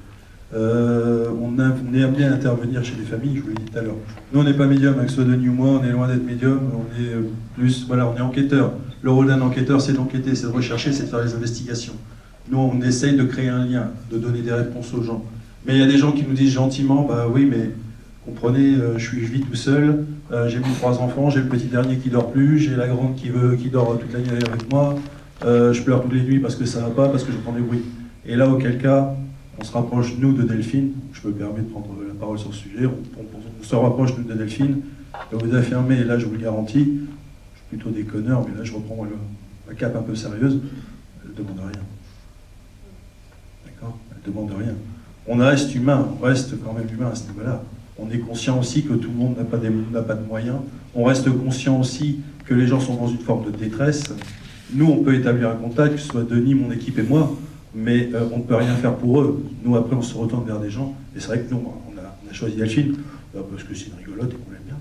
On est amené à intervenir chez les familles, je vous l'ai dit tout à l'heure. Nous, on n'est pas médium, avec soit Denis ou moi, on est loin d'être médium, on est plus, voilà, on est enquêteur. Le rôle d'un enquêteur, c'est d'enquêter, c'est de rechercher, c'est de faire les investigations. Nous, on essaye de créer un lien, de donner des réponses aux gens. Mais il y a des gens qui nous disent gentiment, bah oui, mais comprenez, je vis tout seul, j'ai mis 3 enfants, j'ai le petit dernier qui dort plus, j'ai la grande qui dort toute la nuit avec moi, je pleure toutes les nuits parce que ça va pas, parce que j'entends des bruits. Et là, auquel cas, on se rapproche, nous, de Delphine, je me permets de prendre la parole sur ce sujet, on se rapproche, nous, de Delphine, et vous affirmez, et là, je vous le garantis, je suis plutôt déconneur, mais là, je reprends ma cape un peu sérieuse, elle ne demande rien. D'accord? Elle ne demande rien. On reste humain, on reste quand même humain à ce niveau-là. On est conscient aussi que tout le monde n'a pas de moyens. On reste conscient aussi que les gens sont dans une forme de détresse. Nous, on peut établir un contact, que ce soit Denis, mon équipe et moi, mais on ne peut rien faire pour eux. Nous, après, on se retourne vers des gens. Et c'est vrai que nous, on a choisi Delphine, parce que c'est une rigolote et qu'on l'aime bien.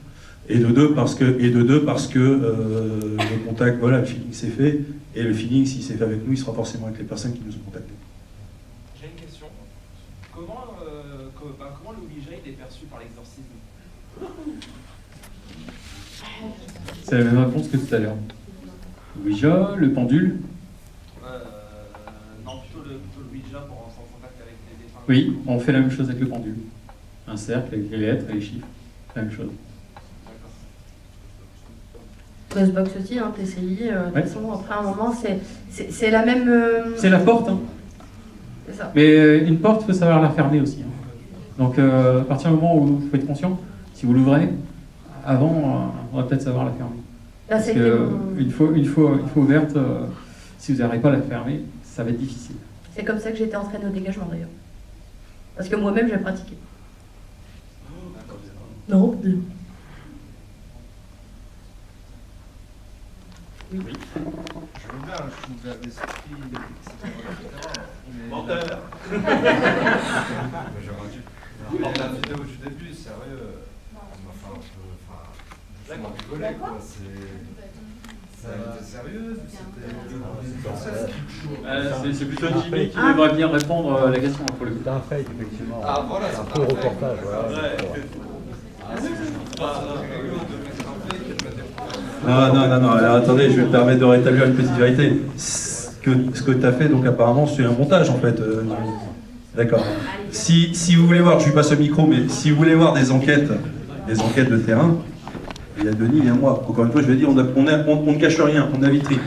Et de deux, parce que le contact, voilà, le feeling s'est fait. Et le feeling, s'il s'est fait avec nous, il sera forcément avec les personnes qui nous ont contactés. J'ai une question. Comment l'Ouija est perçu par l'exorcisme? C'est la même réponse que tout à l'heure. Ouija, le pendule. Non, plutôt le Ouija pour rentrer en contact avec les défunts. Oui, on fait la même chose avec le pendule. Un cercle avec les lettres et les chiffres. La même chose. Crossbox aussi, hein, TCI, de toute façon, après un moment, c'est la même... C'est la porte, hein. C'est ça. Mais une porte, il faut savoir la fermer aussi. Hein. Donc à partir du moment où vous faites conscient, si vous l'ouvrez, avant, on va peut-être savoir la fermer. Là, parce qu'une fois ouverte, si vous n'arrivez pas à la fermer, ça va être difficile. C'est comme ça que j'ai été entraînée au dégagement d'ailleurs. Parce que moi-même, j'ai pratiqué. Non. Oui. Je veux bien, je suis ouvert d'esprit, etc. Menteur. J'aurais dû. La vidéo du début, sérieux. Enfin, je m'en rigolais, quoi. Ça a été sérieux. C'est plutôt Jimmy qui devrait bien répondre à la question pour le coup. C'est un fake, effectivement. Ah, voilà, c'est un faux reportage. Non, alors attendez, je vais me permettre de rétablir une petite vérité. Ce que tu as fait, donc apparemment, c'est un montage en fait. D'accord. Si vous voulez voir, je lui passe le micro, mais si vous voulez voir des enquêtes de terrain, il y a Denis, il y a moi. Encore une fois, je vais dire, on ne cache rien, on a vitrine.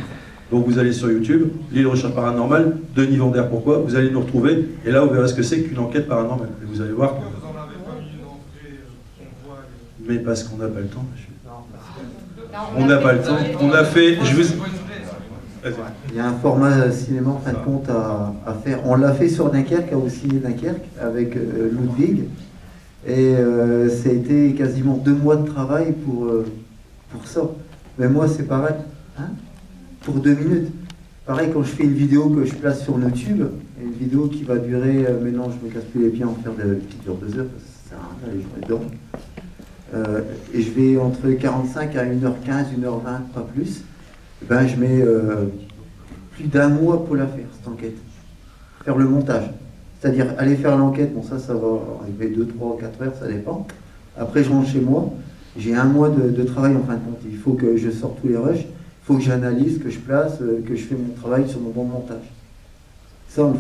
Donc vous allez sur YouTube, l'île recherche paranormale, Denis Vander, pourquoi? Vous allez nous retrouver, et là vous verrez ce que c'est qu'une enquête paranormale. Et vous allez voir que... Mais parce qu'on n'a pas le temps, monsieur. On n'a pas le temps. On a fait... Il y a un format cinéma en fin de compte à faire. On l'a fait sur Dunkerque, à aussi Dunkerque, avec Ludwig. Et ça a été quasiment 2 mois de travail pour ça. Mais moi, c'est pareil. Hein, pour 2 minutes. Pareil, quand je fais une vidéo que je place sur YouTube, une vidéo qui va durer, maintenant je me casse plus les pieds en faire des petites dure 2 heures, parce que ça sert à rien, les gens dorment. Et je vais entre 45 à 1h15, 1h20, pas plus. Ben, je mets plus d'1 mois pour la faire, cette enquête. Faire le montage. C'est-à-dire aller faire l'enquête, bon ça va arriver 2, 3, 4 heures, ça dépend. Après je rentre chez moi, j'ai 1 mois de travail en fin de compte. Il faut que je sorte tous les rushs, il faut que j'analyse, que je place, que je fais mon travail sur mon bon montage. Ça on le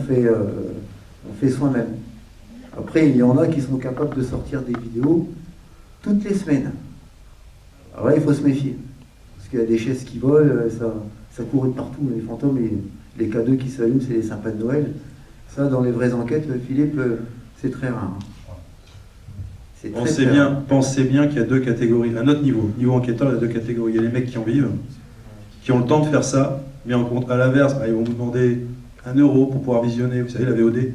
fait soi-même. Après il y en a qui sont capables de sortir des vidéos toutes les semaines. Alors là il faut se méfier. Parce qu'il y a des chaises qui volent, ça court de partout, les fantômes, et les cadeaux qui s'allument, c'est les sapins de Noël. Ça, dans les vraies enquêtes, Philippe, c'est très rare. Pensez bien qu'il y a 2 catégories. À notre niveau enquêteur, il y a 2 catégories. Il y a les mecs qui en vivent, qui ont le temps de faire ça, mais à l'inverse, ils vont vous demander 1 euro pour pouvoir visionner, vous savez, la VOD,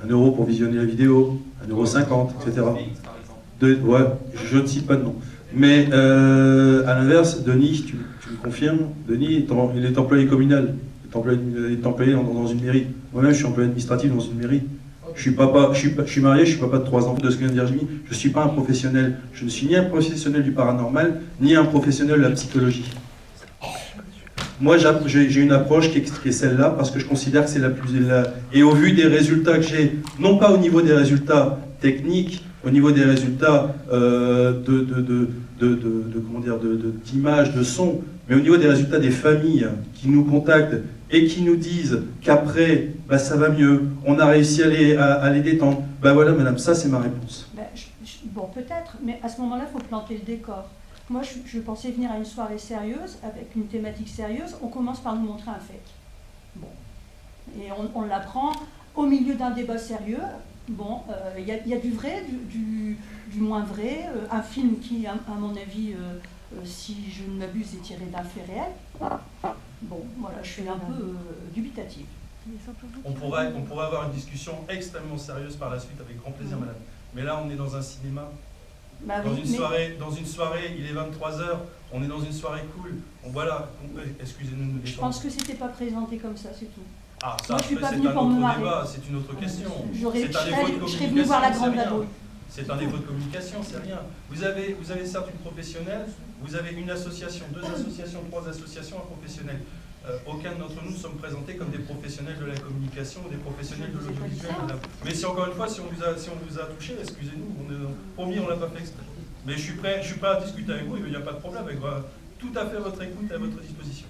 1 euro pour visionner la vidéo, 1,50 €, etc. Ouais, je ne cite pas de nom. Mais à l'inverse, Denis, tu me confirmes, Denis, il est employé communal, il est employé dans une mairie. Moi-même, je suis employé administratif dans une mairie. Je suis marié, je suis papa de 3 enfants, de ce que vient de dire Jimmy. Je ne suis pas un professionnel. Je ne suis ni un professionnel du paranormal, ni un professionnel de la psychologie. Moi, j'ai une approche qui est celle-là, parce que je considère que c'est la plus... Et au vu des résultats que j'ai, non pas au niveau des résultats techniques, au niveau des résultats d'image, de son, mais au niveau des résultats des familles qui nous contactent et qui nous disent qu'après, bah, ça va mieux, on a réussi à les détendre. Ben voilà, madame, ça c'est ma réponse. Ben, bon, peut-être, mais à ce moment-là, il faut planter le décor. Moi, je pensais venir à une soirée sérieuse, avec une thématique sérieuse. On commence par nous montrer un fake. Bon. Et on l'apprend au milieu d'un débat sérieux. Bon, il y a du vrai, du moins vrai. Un film qui, à mon avis, si je ne m'abuse, est tiré d'un fait réel. Bon, voilà, je suis un peu dubitative. On pourrait avoir une discussion extrêmement sérieuse par la suite, avec grand plaisir, madame. Mais là, on est dans un cinéma. Bah dans, oui, une soirée, il est 23h, on est dans une soirée cool. Voilà, excusez-nous de nous défendre. Je pense que c'était pas présenté comme ça, c'est tout. Ah, ça, moi, je suis pas c'est venue un pour me autre marrer. débat, c'est une autre question. Je serais venue voir la grande vadrouille. C'est un défaut de communication, c'est rien. Vous avez certes une professionnelle, vous avez une association, 2 associations, 3 associations, un professionnel. Aucun d'entre nous ne sommes présentés comme des professionnels de la communication ou des professionnels de l'audiovisuel. Mais si encore une fois, si on vous a touché, excusez-nous, promis, on ne l'a pas fait exprès. Mais je suis prêt à discuter avec vous, il n'y a pas de problème, avec tout à fait votre écoute et à votre disposition.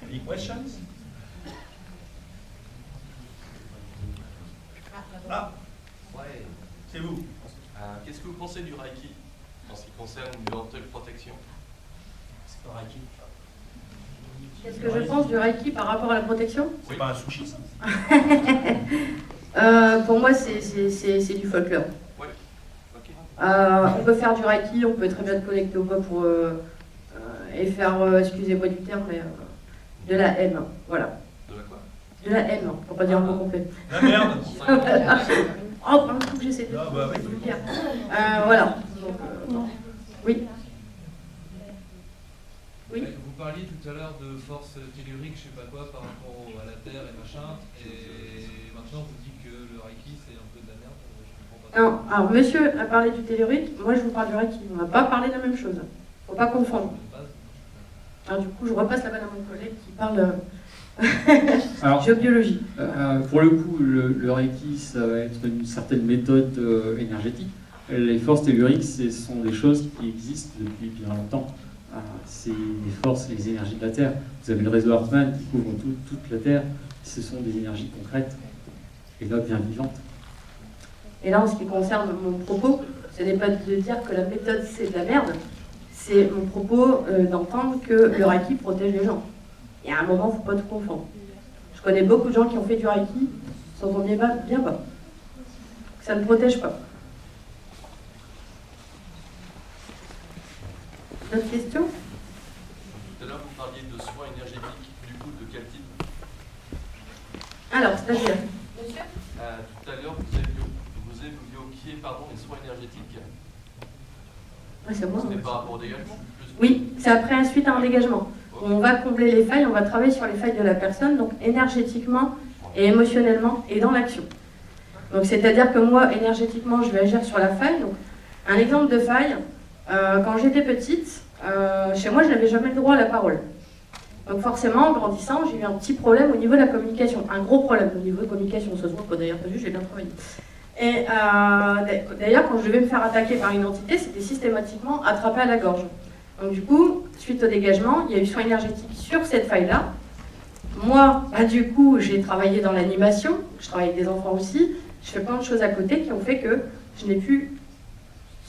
Any questions? Ah, ouais. C'est vous. Qu'est-ce que vous pensez du Reiki en ce qui concerne l'éventuelle protection? C'est pas Reiki. Qu'est-ce que je pense du Reiki par rapport à la protection? C'est pas un sushi, ça? Pour moi, c'est du folklore. Ouais. Okay. On peut faire du Reiki, on peut très bien se connecter au bois pour et faire, excusez-moi du terme, mais de la haine, voilà. De la quoi? De la haine, pour pas dire un mot complet. La merde. Oh, un coup que j'essaie de vous le dire. Voilà. Donc, oui. Oui. Vous parliez tout à l'heure de force tellurique, je sais pas quoi, par rapport à la Terre et machin, et maintenant vous dites que le Reiki c'est un peu de la merde, je comprends pas. Non, alors monsieur a parlé du tellurique, moi je vous parle du Reiki, on n'a pas parlé de la même chose. Faut pas confondre. Alors du coup je repasse la balle à mon collègue qui parle géobiologie. Pour le coup, le Reiki, ça va être une certaine méthode énergétique. Les forces telluriques, ce sont des choses qui existent depuis bien longtemps. C'est les forces, les énergies de la Terre. Vous avez le réseau Hartmann qui couvre toute la Terre. Ce sont des énergies concrètes et là bien vivantes. Et là, en ce qui concerne mon propos, ce n'est pas de dire que la méthode c'est de la merde. C'est mon propos d'entendre que le Reiki protège les gens. Et à un moment, il ne faut pas tout confondre. Je connais beaucoup de gens qui ont fait du Reiki, s'entendent bien pas. Ça ne protège pas. D'autres questions? Tout à l'heure, vous parliez de soins énergétiques, du coup, de quel type? Alors, c'est-à-dire? Monsieur tout à l'heure, vous évoquiez les soins énergétiques. Ouais, c'est moi. C'était par rapport au dégagement? Oui, c'est après suite à un dégagement. On va combler les failles, on va travailler sur les failles de la personne, donc énergétiquement et émotionnellement et dans l'action. Donc c'est-à-dire que moi, énergétiquement, je vais agir sur la faille. Donc, un exemple de faille, quand j'étais petite, chez moi, je n'avais jamais le droit à la parole. Donc forcément, en grandissant, j'ai eu un petit problème au niveau de la communication. Un gros problème au niveau de communication, ça se voit qu'on d'ailleurs pas vu, j'ai bien travaillé. Et d'ailleurs, quand je devais me faire attaquer par une entité, c'était systématiquement attrapé à la gorge. Donc du coup, suite au dégagement, il y a eu soin énergétique sur cette faille-là. Moi, du coup, j'ai travaillé dans l'animation, je travaille avec des enfants aussi, je fais plein de choses à côté qui ont fait que je n'ai plus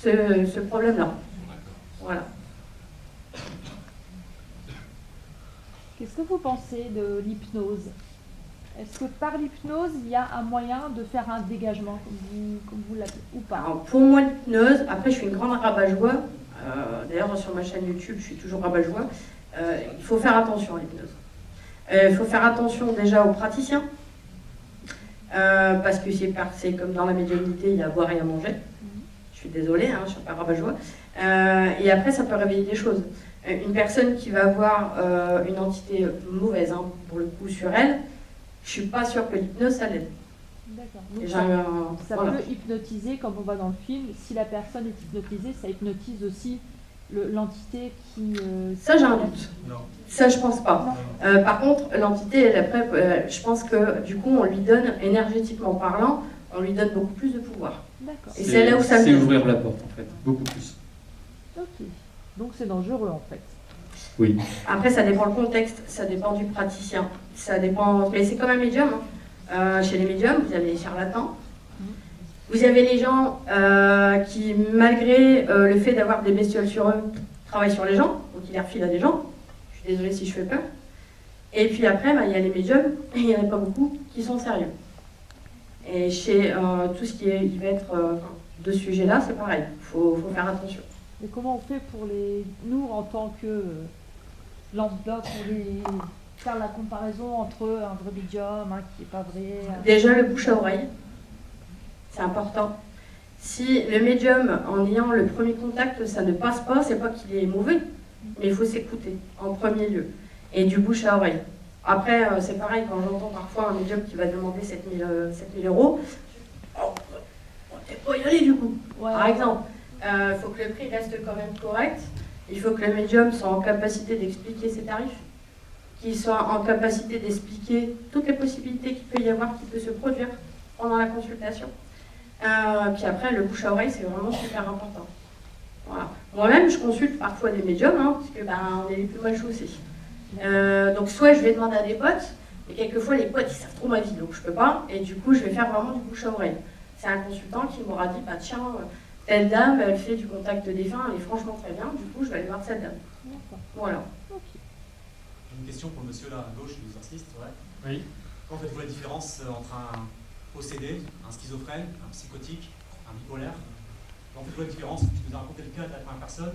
ce problème-là. Voilà. Qu'est-ce que vous pensez de l'hypnose? Est-ce que par l'hypnose, il y a un moyen de faire un dégagement, comme vous l'appelez, ou pas? Alors, pour moi, l'hypnose, après je suis une grande rabat-joie, d'ailleurs sur ma chaîne YouTube, je suis toujours rabat-joie, il faut faire attention à l'hypnose. Il faut faire attention déjà aux praticiens, parce que c'est comme dans la médiumnité, il y a à boire et à manger. Je suis désolée, hein, je ne suis pas rabat-joie. Et après, ça peut réveiller des choses. Une personne qui va avoir une entité mauvaise, hein, pour le coup, sur elle, je suis pas sûre que l'hypnose, ça l'aide. D'accord. Et Ça voilà. peut hypnotiser, comme on voit dans le film. Si la personne est hypnotisée, ça hypnotise aussi l'entité qui... Ça, j'ai un doute. Non. Ça, je pense pas. Par contre, l'entité, elle, après, je pense que du coup, on lui donne, énergétiquement parlant, on lui donne beaucoup plus de pouvoir. D'accord. Et c'est là où ça me C'est gêne. ouvrir la porte, en fait, beaucoup plus. Ok. Donc c'est dangereux, en fait. Oui. Après, ça dépend le contexte, ça dépend du praticien, ça dépend. Mais c'est comme un médium. Hein. Chez les médiums, vous avez les charlatans. Vous avez les gens qui, malgré le fait d'avoir des bestioles sur eux, travaillent sur les gens, donc ils les refilent à des gens. Je suis désolée si je fais peur. Et puis après, il y a les médiums, et il n'y en a pas beaucoup, qui sont sérieux. Et chez tout ce qui va être de ce sujet-là, c'est pareil, il faut faire attention. Mais comment on fait pour nous, en tant que lambda, pour faire la comparaison entre un vrai médium, un qui n'est pas vrai? Déjà, le bouche à oreille, c'est important. Si le médium, en ayant le premier contact, ça ne passe pas, c'est pas qu'il est mauvais, mais il faut s'écouter en premier lieu. Et du bouche à oreille. Après, c'est pareil, quand j'entends parfois un médium qui va demander 7 000 €, on ne peut pas y aller du coup. Ouais. Par exemple, il faut que le prix reste quand même correct. Il faut que le médium soit en capacité d'expliquer ses tarifs, qu'il soit en capacité d'expliquer toutes les possibilités qu'il peut y avoir, qui peut se produire pendant la consultation. Puis après, le bouche à oreille, c'est vraiment super important. Voilà. Moi-même, je consulte parfois des médiums, hein, parce que on est les plus mal chaussés. Donc soit je vais demander à des potes, et quelquefois les potes ils savent trop ma vie, donc je peux pas, et du coup je vais faire vraiment du bouche à oreille. C'est un consultant qui m'aura dit, bah tiens, telle dame, elle fait du contact défunt, elle est franchement très bien, du coup je vais aller voir cette dame. Voilà. J'ai une question pour le monsieur là à gauche, l'exorciste, ouais. Oui. Comment faites-vous la différence entre un possédé, un schizophrène, un psychotique, un bipolaire? Comment faites-vous la différence? Tu nous as raconté le cas de la première personne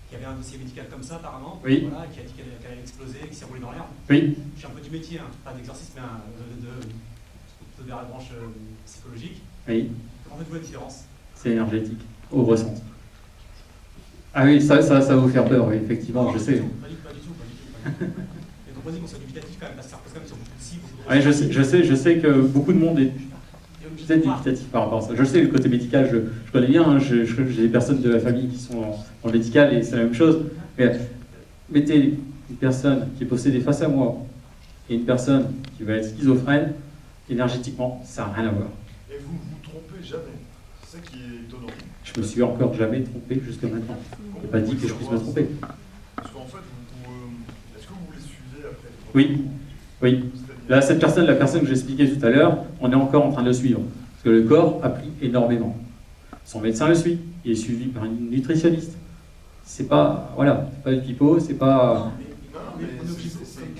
qui avait un dossier médical comme ça apparemment, oui. Voilà, qui a dit qu'elle allait exploser, qui s'est roulée dans l'herbe. Oui. Je suis un peu du métier, hein, pas d'exorciste, mais plutôt vers la branche psychologique. Oui. Comment faites-vous la différence? C'est énergétique, au ressenti. Ah oui, ça va vous faire peur, oui, effectivement, non, je sais. Pas du tout. Et donc on dit qu'on soit dubitatif quand même, parce que ça repose quand même sur beaucoup de si, beaucoup de Oui, je sais que beaucoup de monde est peut-être dubitatif par rapport à ça. Je sais, le côté médical, je connais bien, hein, j'ai des personnes de la famille qui sont dans le médical et c'est la même chose. Mais mettez une personne qui est possédée face à moi et une personne qui va être schizophrène, énergétiquement, ça n'a rien à voir. Et vous ne vous trompez jamais. C'est ça qui est étonnant. Je me suis encore jamais trompé jusqu'à maintenant. Je n'ai pas dit que je puisse me tromper. Parce qu'en fait, est-ce que vous les suivez après? Oui. Là, cette personne, la personne que j'expliquais tout à l'heure, on est encore en train de le suivre. Parce que le corps a pris énormément. Son médecin le suit. Il est suivi par une nutritionniste. C'est pas, voilà, c'est pas du pipeau, c'est pas... Mais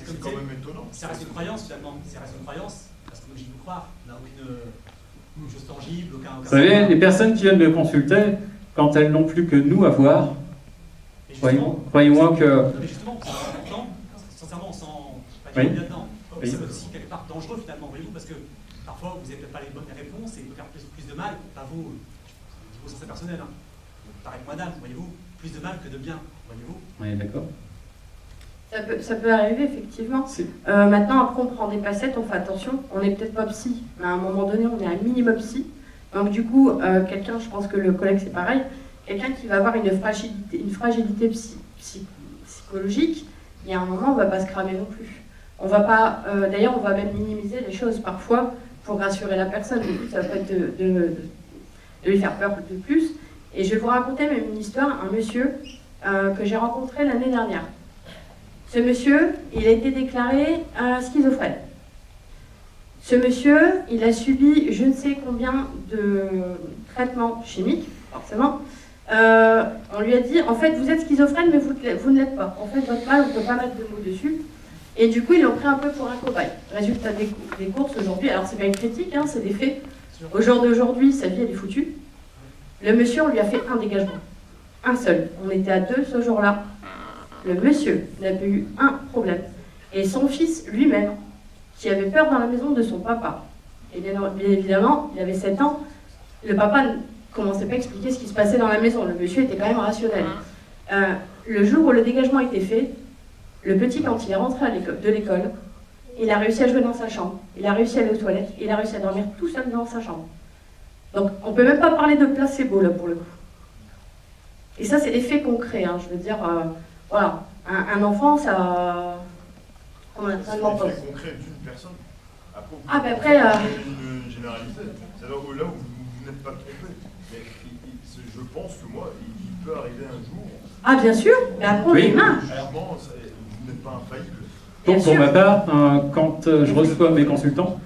c'est quand même étonnant. Ça reste une croyance finalement, ça reste une croyance, parce qu'on est obligé de vous croire. On n'a aucune chose tangible, aucun... Vous savez, les personnes qui viennent me consulter, quand elles n'ont plus que nous à voir, croyez-moi que... Mais justement, c'est important, sincèrement, sans pas Oui. dire là-dedans. Oui. C'est aussi quelque part dangereux finalement, voyez-vous, parce que parfois vous n'avez peut-être pas les bonnes réponses et vous faire plus de mal, pas vous, au sens personnel, hein. Pareil que madame, voyez-vous, plus de mal que de bien, voyez-vous. Oui, d'accord. Ça peut arriver, effectivement. Maintenant, après, on prend des facettes, on fait attention. On n'est peut-être pas psy, mais à un moment donné, on est un minimum psy. Donc, du coup, quelqu'un, je pense que le collègue, c'est pareil, quelqu'un qui va avoir une fragilité psychologique, il y a un moment, on ne va pas se cramer non plus. On va pas, d'ailleurs, on va même minimiser les choses parfois pour rassurer la personne. Du coup, ça peut être de lui faire peur de plus. Et je vais vous raconter même une histoire, un monsieur que j'ai rencontré l'année dernière. Ce monsieur, il a été déclaré schizophrène. Ce monsieur, il a subi je ne sais combien de traitements chimiques, forcément. On lui a dit, en fait, vous êtes schizophrène, mais vous ne l'êtes pas. En fait, votre mal, on ne peut pas mettre de mots dessus. Et du coup, ils l'ont pris un peu pour un cobaye. Résultat des courses aujourd'hui, alors c'est pas une critique, hein, c'est des faits. Au jour d'aujourd'hui, sa vie, elle est foutue. Le monsieur, on lui a fait un dégagement. Un seul. On était à 2 ce jour-là. Le monsieur n'a pas eu un problème. Et son fils lui-même, qui avait peur dans la maison de son papa, Et bien évidemment, il avait 7 ans, le papa ne commençait pas à expliquer ce qui se passait dans la maison. Le monsieur était quand même rationnel. Le jour où le dégagement a été fait, le petit, quand il est rentré de l'école, il a réussi à jouer dans sa chambre, il a réussi à aller aux toilettes, il a réussi à dormir tout seul dans sa chambre. Donc on ne peut même pas parler de placebo là pour le coup. Et ça, c'est des faits concrets, hein. Je veux dire, voilà, un enfant, ça... Comment ça c'est demande pas. l'effet concret d'une personne. Après, Ah, ben après... une généralité. C'est-à-dire que là où vous n'êtes pas trompé. Mais je pense que moi, il peut arriver un jour... Ah, bien sûr, mais après on est humain. Clairement, vous n'êtes pas infaillible. Donc pour ma part, quand je reçois mes consultants,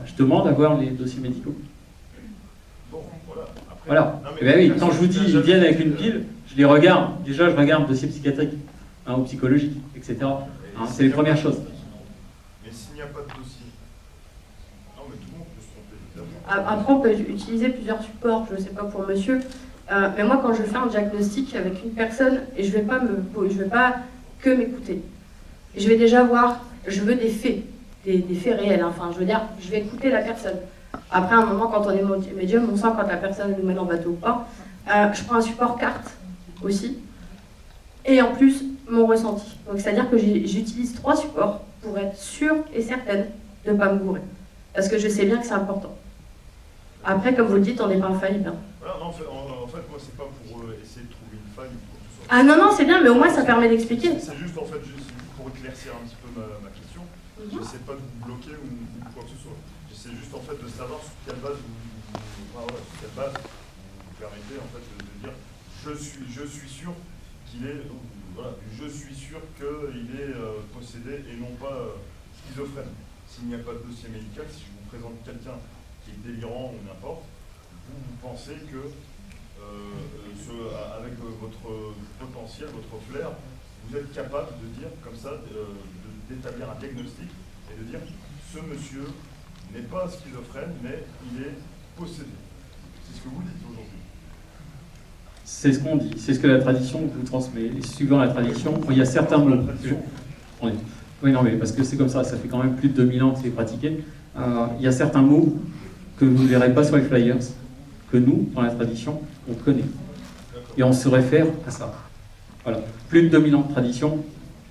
je demande à voir les dossiers médicaux. Bon, voilà. Après, voilà. Non, Eh ben oui, quand je vous dis ils viennent avec une pile, je les regarde. Déjà, je regarde dossier psychiatrique, ou psychologique, etc. C'est les premières choses. Mais s'il n'y a pas de dossier, non, mais tout le monde peut se tromper. Après, on peut utiliser plusieurs supports, je ne sais pas pour monsieur. Mais moi, quand je fais un diagnostic avec une personne, et je vais pas que m'écouter. Je vais déjà voir, je veux des faits, des faits réels. Hein. Enfin, je veux dire, je vais écouter la personne. Après, à un moment, quand on est médium, on sent quand la personne nous mène en bateau ou pas. Je prends un support carte aussi. Et en plus, mon ressenti. Donc, c'est-à-dire que j'utilise 3 supports pour être sûre et certaine de ne pas me gourer. Parce que je sais bien que c'est important. Après, comme vous le dites, on n'est pas infaillible. Hein. Voilà, non, en fait, moi, c'est pas pour essayer de trouver une faille ou quoi que ce soit. Ah non, c'est bien, mais au moins, ça permet d'expliquer. C'est juste, en fait, pour éclaircir un petit peu ma question. J'essaie pas de vous bloquer ou quoi que ce soit. J'essaie juste, en fait, de savoir sur quelle base vous permettez, en fait, de dire je suis sûr qu'il est... Voilà, je suis sûr qu'il est possédé et non pas schizophrène. S'il n'y a pas de dossier médical, si je vous présente quelqu'un qui est délirant ou n'importe, vous pensez que avec votre potentiel, votre flair, vous êtes capable de dire comme ça, d'établir un diagnostic et de dire ce monsieur n'est pas schizophrène, mais il est possédé. C'est ce que vous dites aujourd'hui. C'est ce qu'on dit, c'est ce que la tradition vous transmet. Et suivant la tradition, il y a certains mots. Oui, non, mais parce que c'est comme ça, ça fait quand même plus de 2000 ans que c'est pratiqué. Il y a certains mots que vous ne verrez pas sur les flyers, que nous, dans la tradition, on connaît. Et on se réfère à ça. Voilà. Plus de 2000 ans de tradition,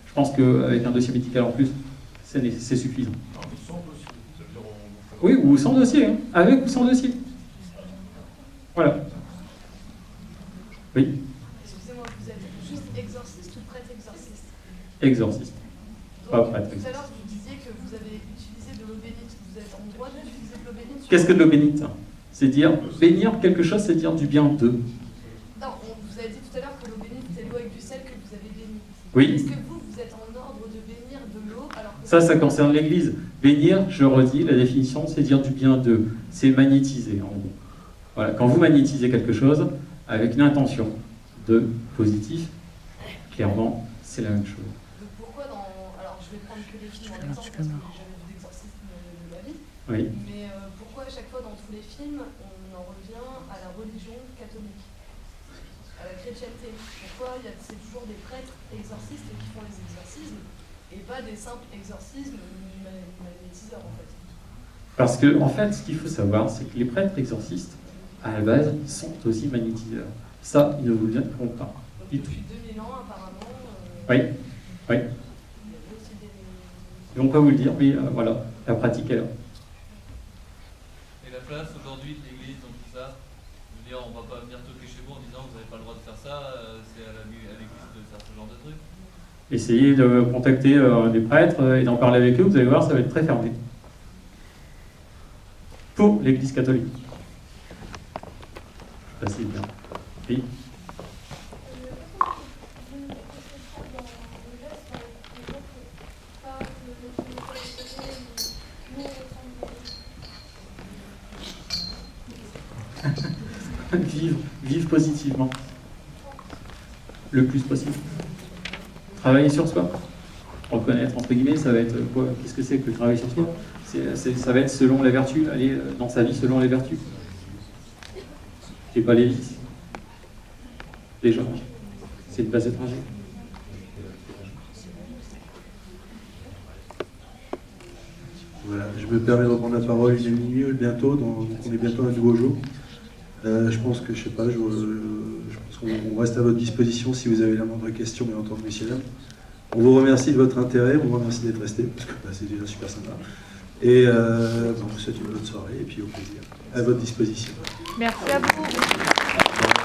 je pense qu'avec un dossier médical en plus, c'est suffisant. Oui, ou sans dossier, hein. Avec ou sans dossier. Voilà. Oui. Excusez-moi, vous êtes juste exorciste ou prêtre exorciste? Exorciste. Pas prêtre. Tout à l'heure, vous disiez que vous avez utilisé de l'eau bénite. Vous êtes en droit d'utiliser de l'eau bénite? Qu'est-ce que de l'eau bénite? C'est dire, bénir quelque chose, c'est dire du bien d'eux. Non, vous avez dit tout à l'heure que l'eau bénite, c'est l'eau avec du sel que vous avez béni. Oui. Est-ce que vous êtes en ordre de bénir de l'eau alors que... Ça concerne l'Église. Bénir, je redis, la définition, c'est dire du bien d'eux. C'est magnétiser, en gros. Voilà. Quand vous magnétisez quelque chose, avec une intention de positif, clairement, c'est la même chose. Donc pourquoi alors je vais prendre que les films en exemple, parce que j'ai jamais vu d'exorcisme de ma vie. Oui. Mais pourquoi à chaque fois dans tous les films, on en revient à la religion catholique, à la chrétienté? Pourquoi c'est toujours des prêtres exorcistes qui font les exorcismes et pas des simples exorcismes magnétiseurs en fait? Parce que, en fait, ce qu'il faut savoir, c'est que les prêtres exorcistes, à la base, sont aussi magnétiseurs. Ça, ils ne vous le diront pas. Donc depuis 2000 ans, apparemment... Oui, oui. Ils ne vont pas vous le dire, mais voilà, la pratique est là. Et la place aujourd'hui de l'Église dans tout ça, je veux dire, on ne va pas venir toquer chez vous en disant que vous n'avez pas le droit de faire ça, c'est à l'Église de faire ce genre de truc. Essayez de contacter des prêtres et d'en parler avec eux, vous allez voir, ça va être très fermé. Pour l'Église catholique. Facile, bien. Oui. Vivre positivement. Le plus possible. Travailler sur soi. Reconnaître, entre guillemets, ça va être quoi? Qu'est-ce que c'est que le travail sur soi? Ça va être selon la vertu, aller dans sa vie selon les vertus. Et pas les vices. Déjà, c'est une base étrangère. Voilà, je me permets de reprendre la parole. Il est minuit bientôt, donc on est bientôt à un nouveau jour. Je pense que, je sais pas, je pense qu'on reste à votre disposition si vous avez la moindre question, bien entendu, messieurs. On vous remercie de votre intérêt, on vous remercie d'être resté, parce que c'est déjà super sympa. Et on vous souhaite une bonne soirée, et puis au plaisir. À votre disposition. Merci à vous.